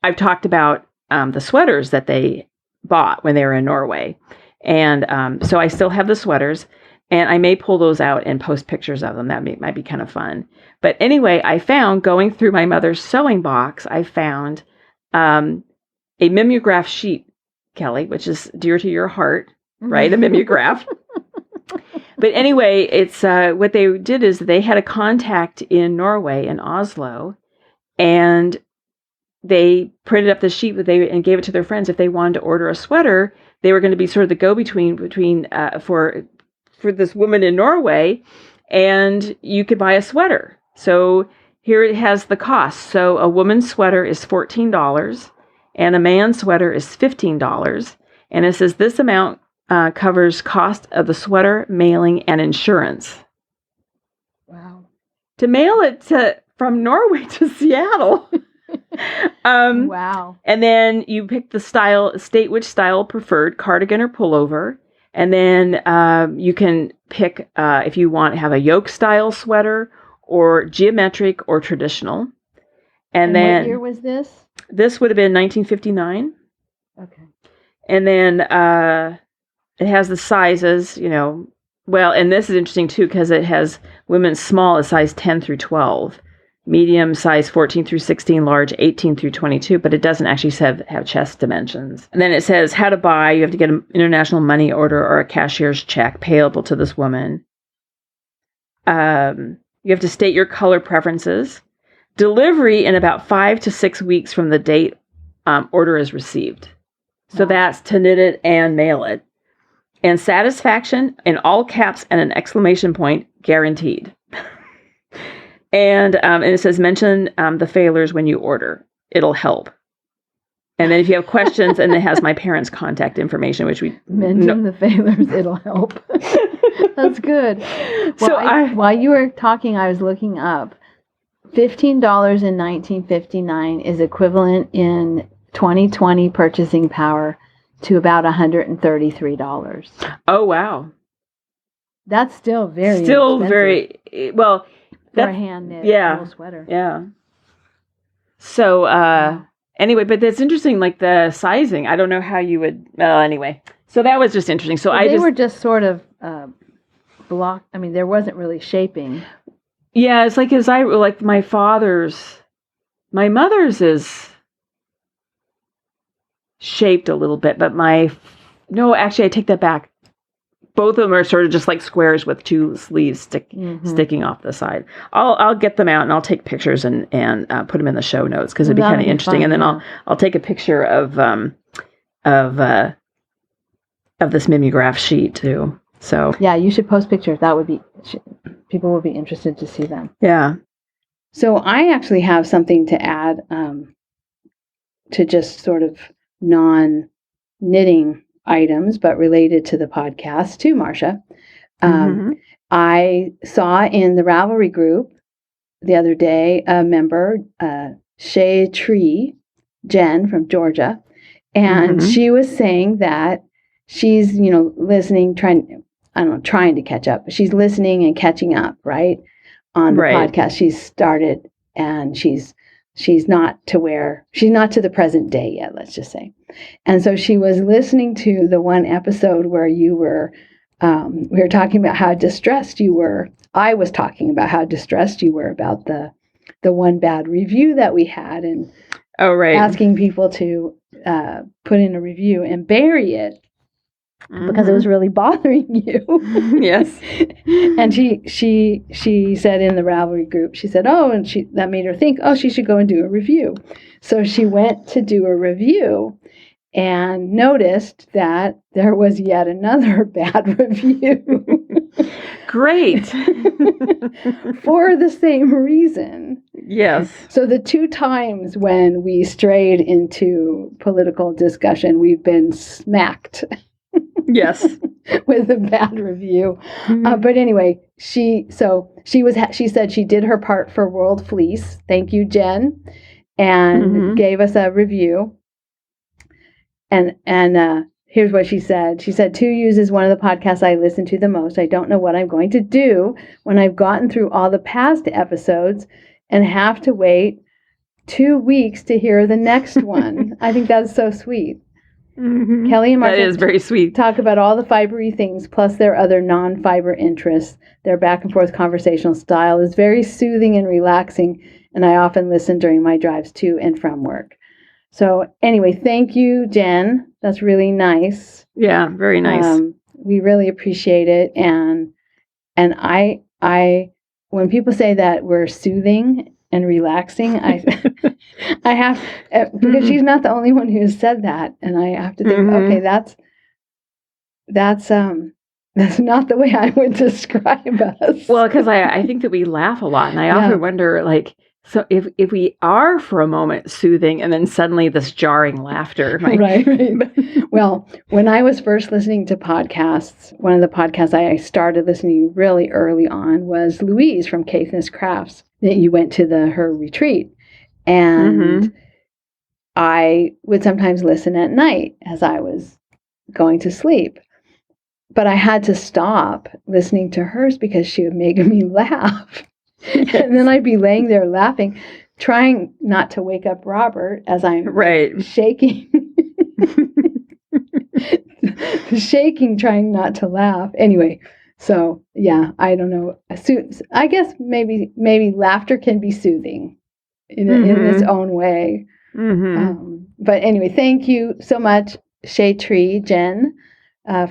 I've talked about the sweaters that they bought when they were in Norway. And so I still have the sweaters, and I may pull those out and post pictures of them. That might be kind of fun. But anyway, I found, going through my mother's sewing box, I found a mimeograph sheet, Kelly, which is dear to your heart, right? A mimeograph. But anyway, it's what they did is they had a contact in Norway, in Oslo, and they printed up the sheet and gave it to their friends. If they wanted to order a sweater, they were going to be sort of the go-between for this woman in Norway, and you could buy a sweater. So here it has the cost. So a woman's sweater is $14, and a man's sweater is $15. And it says this amount covers cost of the sweater, mailing, and insurance. Wow. To mail it from Norway to Seattle. Wow. And then you pick the state which style preferred, cardigan or pullover. And then you can pick if you have a yoke style sweater or geometric or traditional. And then what year was this? This would have been 1959. Okay. And then it has the sizes, well, and this is interesting too, because it has women's small is size 10 through 12. Medium size 14 through 16, large 18 through 22, but it doesn't actually have chest dimensions. And then it says how to buy. You have to get an international money order or a cashier's check payable to this woman. You have to state your color preferences. Delivery in about 5 to 6 weeks from the date order is received. So that's to knit it and mail it. And satisfaction in all caps and an exclamation point, guaranteed. And it says, mention the failures when you order. It'll help. And then if you have questions, and it has my parents' contact information, which we... Mention the failures, it'll help. That's good. Well, while you were talking, I was looking up. $15 in 1959 is equivalent in 2020 purchasing power to about $133. Oh, wow. That's still very expensive. Very... Well... For a hand knit sweater. Yeah. So anyway, but that's interesting, like the sizing. I don't know how you would. Anyway, so that was just interesting. So they were just sort of blocked. I mean, there wasn't really shaping. Yeah, it's like my mother's is shaped a little bit, but actually, I take that back. Both of them are sort of just like squares with two sleeves sticking off the side. I'll get them out and I'll take pictures and put them in the show notes because it'd be kind of interesting. And then I'll take a picture of this mimeograph sheet too. So yeah, you should post pictures. That would be people will be interested to see them. Yeah. So I actually have something to add to just sort of non-knitting items, but related to the podcast too, Marsha. I saw in the Ravelry group the other day a member, Shay Tree, Jen from Georgia, and she was saying that she's, listening, trying to catch up. She's listening and catching up, right? On the podcast. She's started and she's not to the present day yet, let's just say. And so she was listening to the one episode where you were, we were talking about how distressed you were. I was talking about how distressed you were about the one bad review that we had, and asking people to put in a review and bury it because it was really bothering you. Yes. And she said in the Ravelry group, she said, that made her think, she should go and do a review. So she went to do a review and noticed that there was yet another bad review. Great. For the same reason. Yes. So the two times when we strayed into political discussion, we've been smacked. Yes. With a bad review. But anyway, she said she did her part for World Fleece. Thank you, Jen. And gave us a review. And here's what she said. She said, 2Use is one of the podcasts I listen to the most. I don't know what I'm going to do when I've gotten through all the past episodes and have to wait 2 weeks to hear the next one. I think that's so sweet. Kelly and Marsha, that is very sweet, talk about all the fibery things plus their other non-fiber interests. Their back and forth conversational style is very soothing and relaxing, and I often listen during my drives to and from work. So anyway, thank you, Jen. That's really nice. Yeah, very nice. We really appreciate it, and I when people say that we're soothing and relaxing, I have, because she's not the only one who has said that, and I have to think, okay, that's not the way I would describe us. Well, because I think that we laugh a lot, and I often wonder, so if we are for a moment soothing, and then suddenly this jarring laughter, right. Well, when I was first listening to podcasts, one of the podcasts I started listening really early on was Louise from Caithness Crafts. That you went to her retreat, and I would sometimes listen at night as I was going to sleep. But I had to stop listening to hers because she would make me laugh. And then I'd be laying there laughing, trying not to wake up Robert as I'm shaking. Shaking, trying not to laugh. Anyway, so yeah, I don't know. I guess maybe laughter can be soothing in its own way. But anyway, thank you so much, Shay Tree, Jen,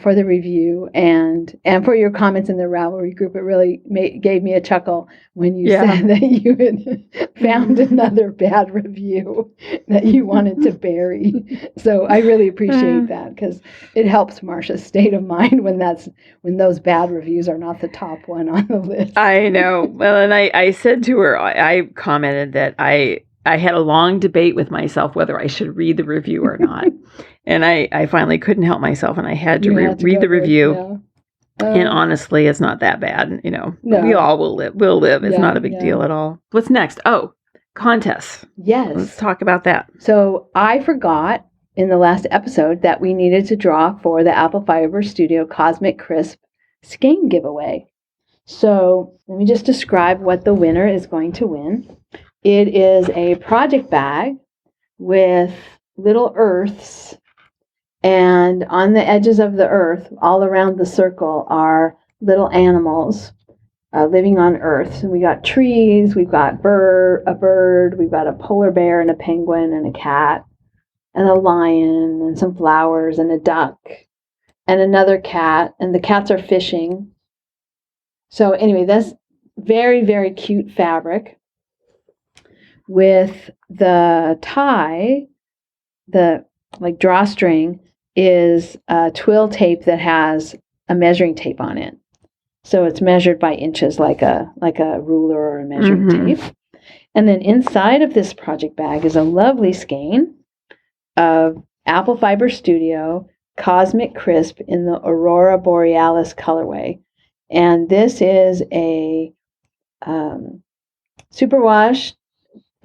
for the review and for your comments in the Ravelry group. It really gave me a chuckle when you said that you had found another bad review that you wanted to bury. So I really appreciate that, because it helps Marsha's state of mind when those bad reviews are not the top one on the list. I know. Well, and I said to her, I commented that I had a long debate with myself whether I should read the review or not. And I finally couldn't help myself, and I had to read the review. And honestly, it's not that bad. We all will live. We'll live. It's not a big deal at all. What's next? Oh, contests. Yes. Let's talk about that. So I forgot in the last episode that we needed to draw for the Apple Fiber Studio Cosmic Crisp Skein giveaway. So let me just describe what the winner is going to win. It is a project bag with little earths, and on the edges of the earth, all around the circle, are little animals living on Earth. So we got trees, we've got a bird, we've got a polar bear and a penguin and a cat and a lion and some flowers and a duck and another cat, and the cats are fishing. So anyway, that's very, very cute fabric. With the tie, the drawstring is a twill tape that has a measuring tape on it. So it's measured by inches like a ruler or a measuring tape. And then inside of this project bag is a lovely skein of Apple Fiber Studio Cosmic Crisp in the Aurora Borealis colorway. And this is a superwash,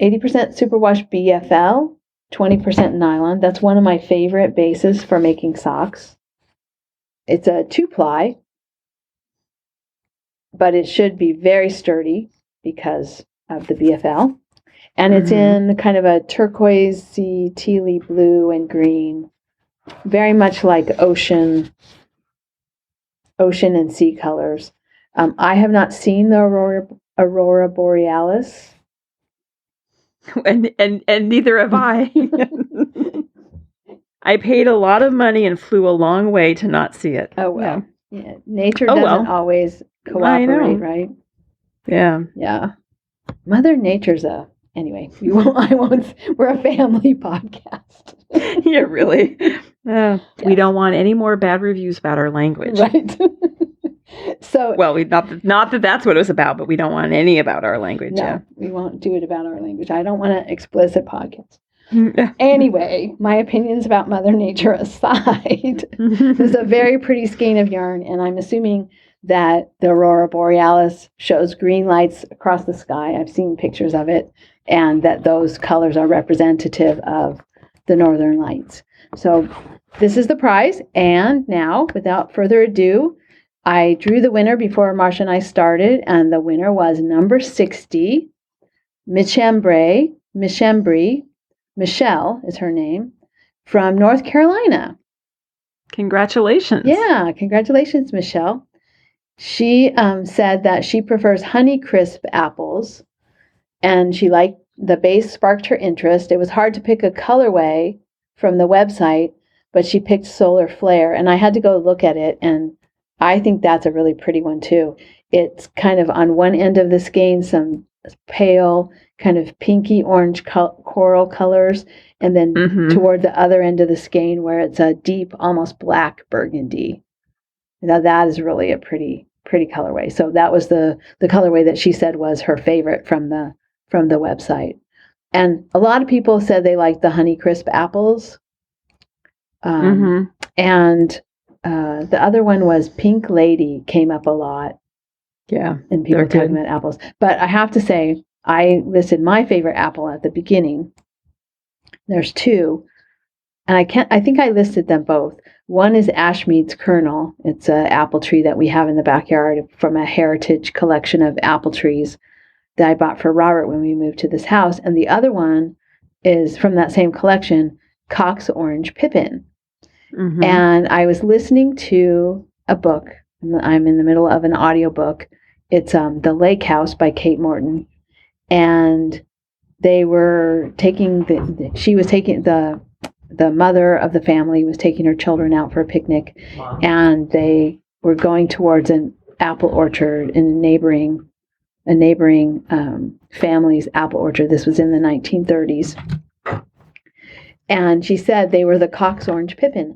80% superwash BFL, 20% nylon. That's one of my favorite bases for making socks. It's a 2-ply, but it should be very sturdy because of the BFL. And it's in kind of a turquoisey, tealy blue and green, very much like ocean and sea colors. I have not seen the Aurora Borealis. And neither have I. I paid a lot of money and flew a long way to not see it. Oh, well. Yeah. Nature doesn't always cooperate, right? Yeah. Yeah. Mother Nature's anyway, we're a family podcast. Yeah, really. We don't want any more bad reviews about our language. Right. So, well, not that that's what it was about, but we don't want any about our language. No, we won't do it about our language. I don't want an explicit podcast. Anyway, my opinions about Mother Nature aside, this is a very pretty skein of yarn, and I'm assuming that the Aurora Borealis shows green lights across the sky. I've seen pictures of it, and that those colors are representative of the Northern Lights. So this is the prize, and now, without further ado, I drew the winner before Marsha and I started, and the winner was number 60, Michembri, Michelle is her name, from North Carolina. Congratulations. Yeah, congratulations, Michelle. She said that she prefers Honeycrisp apples, and she liked the base, sparked her interest. It was hard to pick a colorway from the website, but she picked Solar Flare, and I had to go look at it, and I think that's a really pretty one too. It's kind of on one end of the skein, some pale, kind of pinky orange coral colors, and then toward the other end of the skein where it's a deep, almost black burgundy. Now that is really a pretty colorway. So that was the colorway that she said was her favorite from the website. And a lot of people said they liked the Honeycrisp apples. And the other one was Pink Lady, came up a lot. Yeah. And people talking about apples. But I have to say, I listed my favorite apple at the beginning. There's two. And I think I listed them both. One is Ashmead's Kernel. It's an apple tree that we have in the backyard from a heritage collection of apple trees that I bought for Robert when we moved to this house. And the other one is from that same collection, Cox Orange Pippin. And I was listening to a book. I'm in the middle of an audiobook. It's The Lake House by Kate Morton. And they were taking the mother of the family was taking her children out for a picnic. Wow. And they were going towards an apple orchard in a neighboring family's apple orchard. This was in the 1930s. And she said they were the Cox Orange Pippin.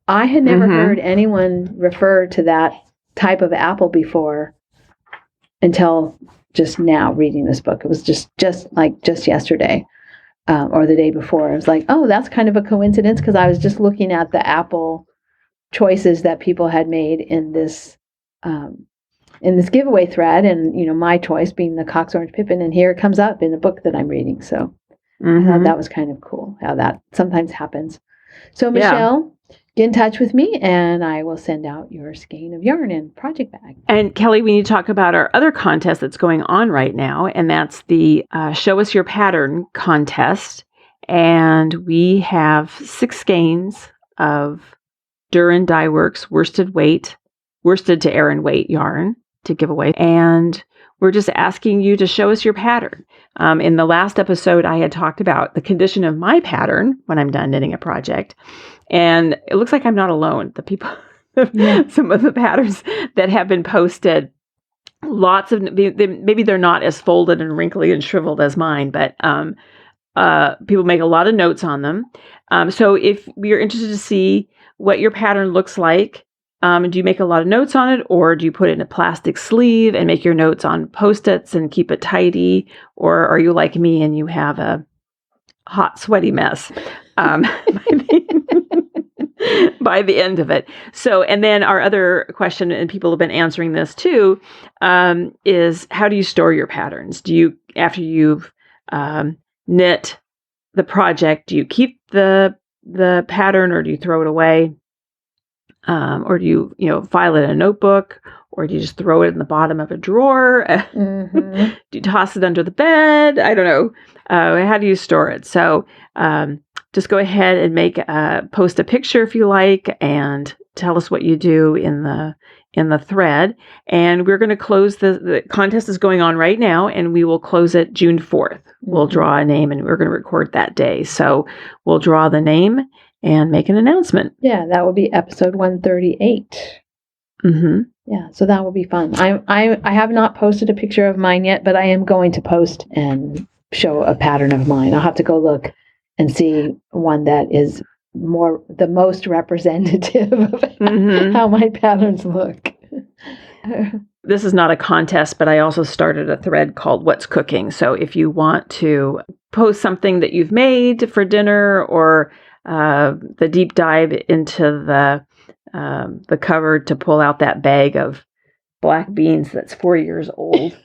I had never heard anyone refer to that type of apple before until just now reading this book. It was just yesterday or the day before. I was like, oh, that's kind of a coincidence, because I was just looking at the apple choices that people had made in this giveaway thread, and my choice being the Cox Orange Pippin, and here it comes up in a book that I'm reading. So I thought that was kind of cool how that sometimes happens. So Michelle, get in touch with me and I will send out your skein of yarn and project bag. And Kelly, we need to talk about our other contest that's going on right now, and that's the Show Us Your Pattern contest. And we have 6 skeins of Duran Dye Works worsted to Aran weight yarn to give away. And we're just asking you to show us your pattern. In the last episode, I had talked about the condition of my pattern when I'm done knitting a project. And it looks like I'm not alone. The people, some of the patterns that have been posted, lots of, maybe they're not as folded and wrinkly and shriveled as mine, but people make a lot of notes on them. So if you're interested to see what your pattern looks like, Do you make a lot of notes on it, or do you put it in a plastic sleeve and make your notes on Post-its and keep it tidy? Or are you like me and you have a hot, sweaty mess by the end of it? So, and then our other question, and people have been answering this too, is how do you store your patterns? Do you, after you've knit the project, do you keep the pattern, or do you throw it away? Or do you, file it in a notebook, or do you just throw it in the bottom of a drawer? Do you toss it under the bed? I don't know. How do you store it? So just go ahead and post a picture if you like, and tell us what you do in the thread. And we're going to close the contest is going on right now, and we will close it June 4th. We'll draw a name, and we're going to record that day. So we'll draw the name and make an announcement. Yeah, that will be episode 138. Yeah, so that will be fun. I have not posted a picture of mine yet, but I am going to post and show a pattern of mine. I'll have to go look and see one that is the most representative of how my patterns look. This is not a contest, but I also started a thread called What's Cooking. So if you want to post something that you've made for dinner, or the deep dive into the cupboard to pull out that bag of black beans that's 4 years old.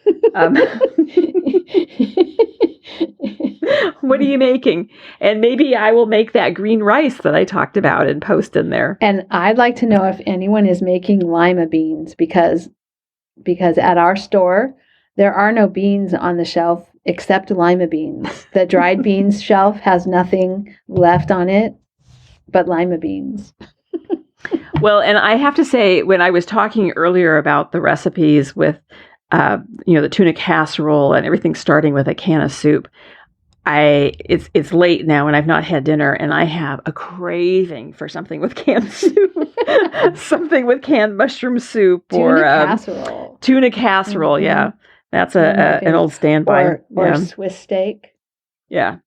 What are you making? And maybe I will make that green rice that I talked about and post in there. And I'd like to know if anyone is making lima beans, because at our store, there are no beans on the shelf except lima beans. The dried beans shelf has nothing left on it but lima beans. Well, and I have to say, when I was talking earlier about the recipes with, the tuna casserole and everything starting with a can of soup, it's late now and I've not had dinner, and I have a craving for something with canned soup, something with canned mushroom soup, or tuna casserole. Yeah, that's an old standby. Or Swiss steak. Yeah.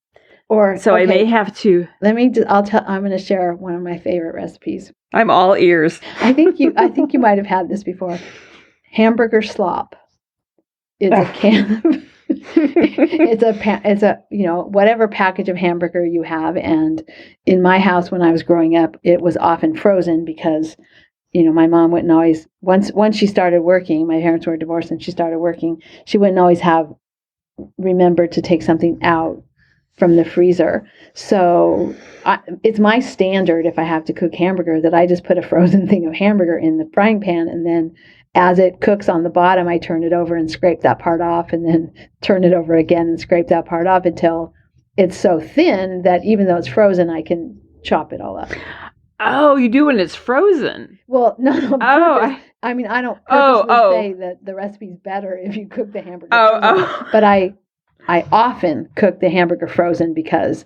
Or so, okay, I may have to. I'm going to share one of my favorite recipes. I'm all ears. I think you might have had this before. Hamburger slop is a can of. it's a whatever package of hamburger you have, and in my house when I was growing up, it was often frozen because my mom wouldn't always, once she started working, my parents were divorced and she started working, she wouldn't always remember to take something out from the freezer. So it's my standard, if I have to cook hamburger, that I just put a frozen thing of hamburger in the frying pan, and then as it cooks on the bottom, I turn it over and scrape that part off, and then turn it over again and scrape that part off until it's so thin that even though it's frozen, I can chop it all up. Oh, you do when it's frozen? Well, no. I mean, I don't purposely say that the recipe's better if you cook the hamburger frozen, but I often cook the hamburger frozen, because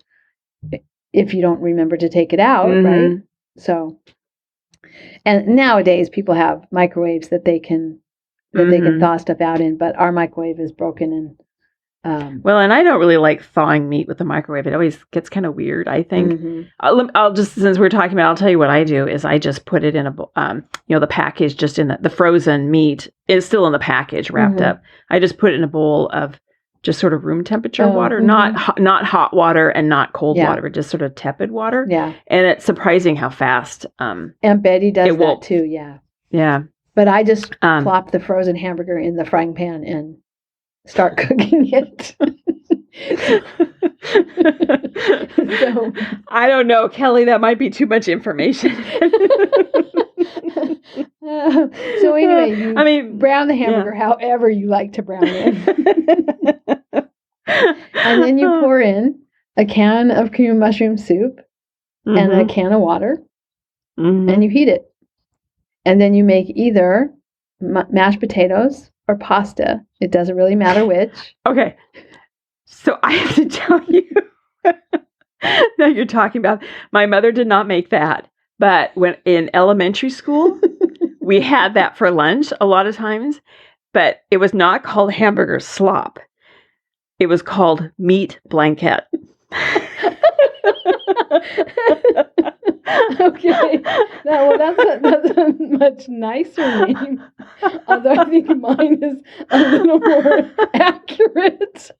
if you don't remember to take it out, right? So, and nowadays people have microwaves that they can thaw stuff out in, but our microwave is broken. And well, and I don't really like thawing meat with the microwave. It always gets kind of weird, I think. I'll just, since we're talking about it, I'll tell you what I do is I just put it in the package, just in the frozen meat is still in the package wrapped up. I just put it in a bowl of just sort of room temperature water, not hot water and not cold water, but just sort of tepid water. Yeah. And it's surprising how fast. Aunt Betty does that too. Yeah. Yeah. But I just plop the frozen hamburger in the frying pan and start cooking it. So, I don't know, Kelly, that might be too much information. So anyway, you brown the hamburger however you like to brown it. And then you pour in a can of cream of mushroom soup and a can of water, and you heat it. And then you make either mashed potatoes or pasta. It doesn't really matter which. Okay. So I have to tell you, now you're talking about, my mother did not make that. But when in elementary school, we had that for lunch a lot of times. But it was not called hamburger slop. It was called meat blanket. Okay. That's a much nicer name. Although I think mine is a little more accurate.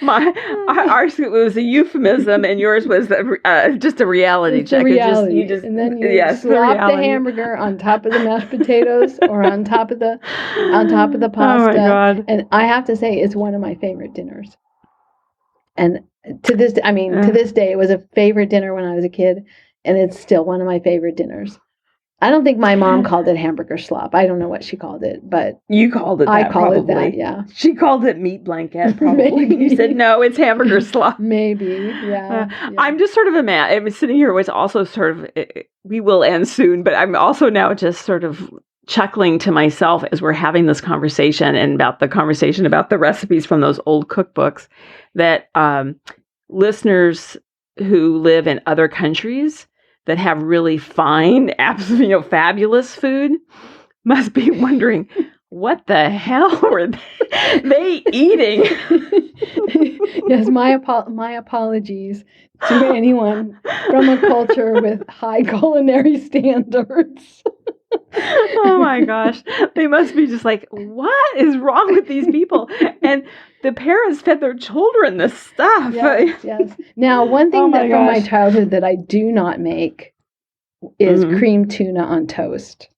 Ours was a euphemism, and yours was just a reality check. Reality. You just, and then you slop the hamburger on top of the mashed potatoes or on top of the pasta. Oh my God. And I have to say, it's one of my favorite dinners. And to this day, it was a favorite dinner when I was a kid, and it's still one of my favorite dinners. I don't think my mom called it hamburger slop. I don't know what she called it, but you called it that. I call probably. it that, yeah. She called it meat blanket, probably. Maybe. You said, no, it's hamburger slop. Maybe, yeah. I'm just sort of I'm sitting here with also sort of, we will end soon, but I'm also now just sort of chuckling to myself as we're having this conversation and about the recipes from those old cookbooks that listeners who live in other countries that have really fine, absolutely, fabulous food must be wondering, what the hell were they eating? Yes, my apologies to anyone from a culture with high culinary standards. Oh my gosh. They must be just like, what is wrong with these people? And the parents fed their children this stuff. Yes. Now, one thing from my childhood that I do not make is cream tuna on toast.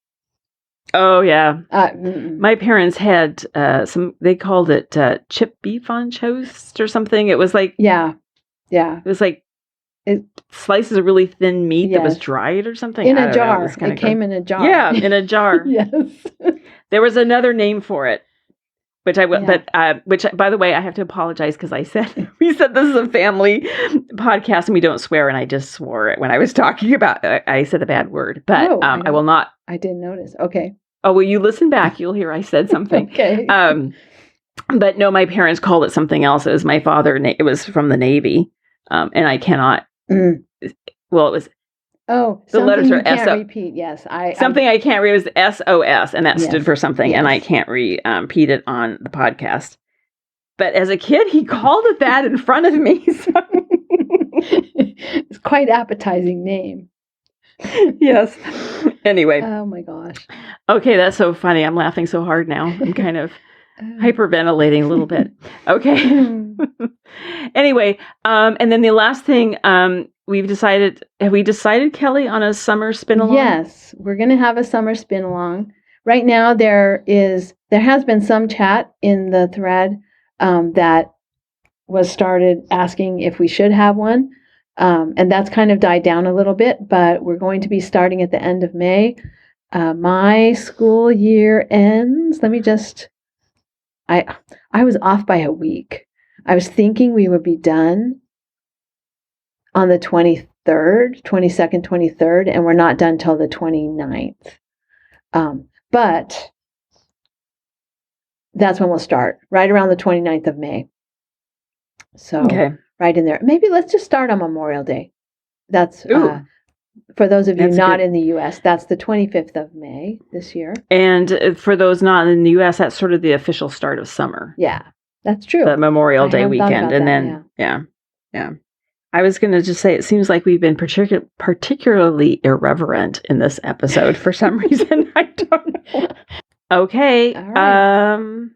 Oh, yeah. My parents had they called it chipped beef on toast or something. It was like... Yeah. It was like slices of really thin meat that was dried or something. In a jar. It came in a jar. Yeah, in a jar. Yes. There was another name for it, which by the way, I have to apologize because we said this is a family podcast and we don't swear, and I just swore it when I was talking about I said a bad word, but I will not. I didn't notice. Okay. Oh, well, you listen back, you'll hear I said something. Okay. But no, my parents called it something else. It was my father. It was from the Navy, and I cannot. Well, it was. Oh, the letters are S-O. Repeat. Yes, I can't read. It was SOS, and that stood for something, and I can't repeat it on the podcast. But as a kid, he called it that in front of me. So. It's quite appetizing name. Yes. Anyway. Oh my gosh. Okay, that's so funny. I'm laughing so hard now. I'm kind of hyperventilating a little bit. Okay. Anyway, and then the last thing, have we decided, Kelly, on a summer spin along? Yes, we're going to have a summer spin along. Right now, there has been some chat in the thread that was started asking if we should have one. And that's kind of died down a little bit, but we're going to be starting at the end of May. My school year ends. I was off by a week. I was thinking we would be done on the 22nd, 23rd, and we're not done till the 29th. But that's when we'll start, right around the 29th of May. So right in there. Maybe let's just start on Memorial Day. That's for those of you not in the U.S., that's the 25th of May this year. And for those not in the U.S., that's sort of the official start of summer. Yeah, that's true. The Memorial Day weekend. And then, yeah. I was going to just say, it seems like we've been particularly irreverent in this episode for some reason. I don't know. Okay. All right.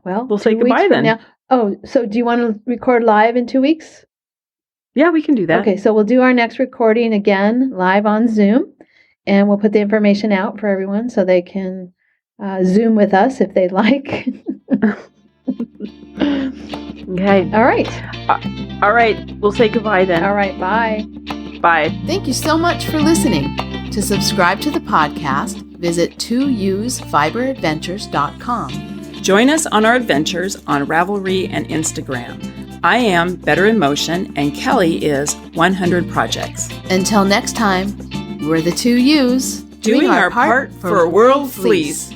Well, we'll say goodbye then. Now. Oh, so do you want to record live in 2 weeks? Yeah, we can do that. Okay, so we'll do our next recording again live on Zoom, and we'll put the information out for everyone so they can Zoom with us if they'd like. Okay. All right. All right. We'll say goodbye then. All right. Bye. Bye. Thank you so much for listening. To subscribe to the podcast, visit 2usfiberadventures.com. Join us on our adventures on Ravelry and Instagram. I am Better in Motion, and Kelly is 100 Projects. Until next time, we're the 2 U's doing our part for World Fleece.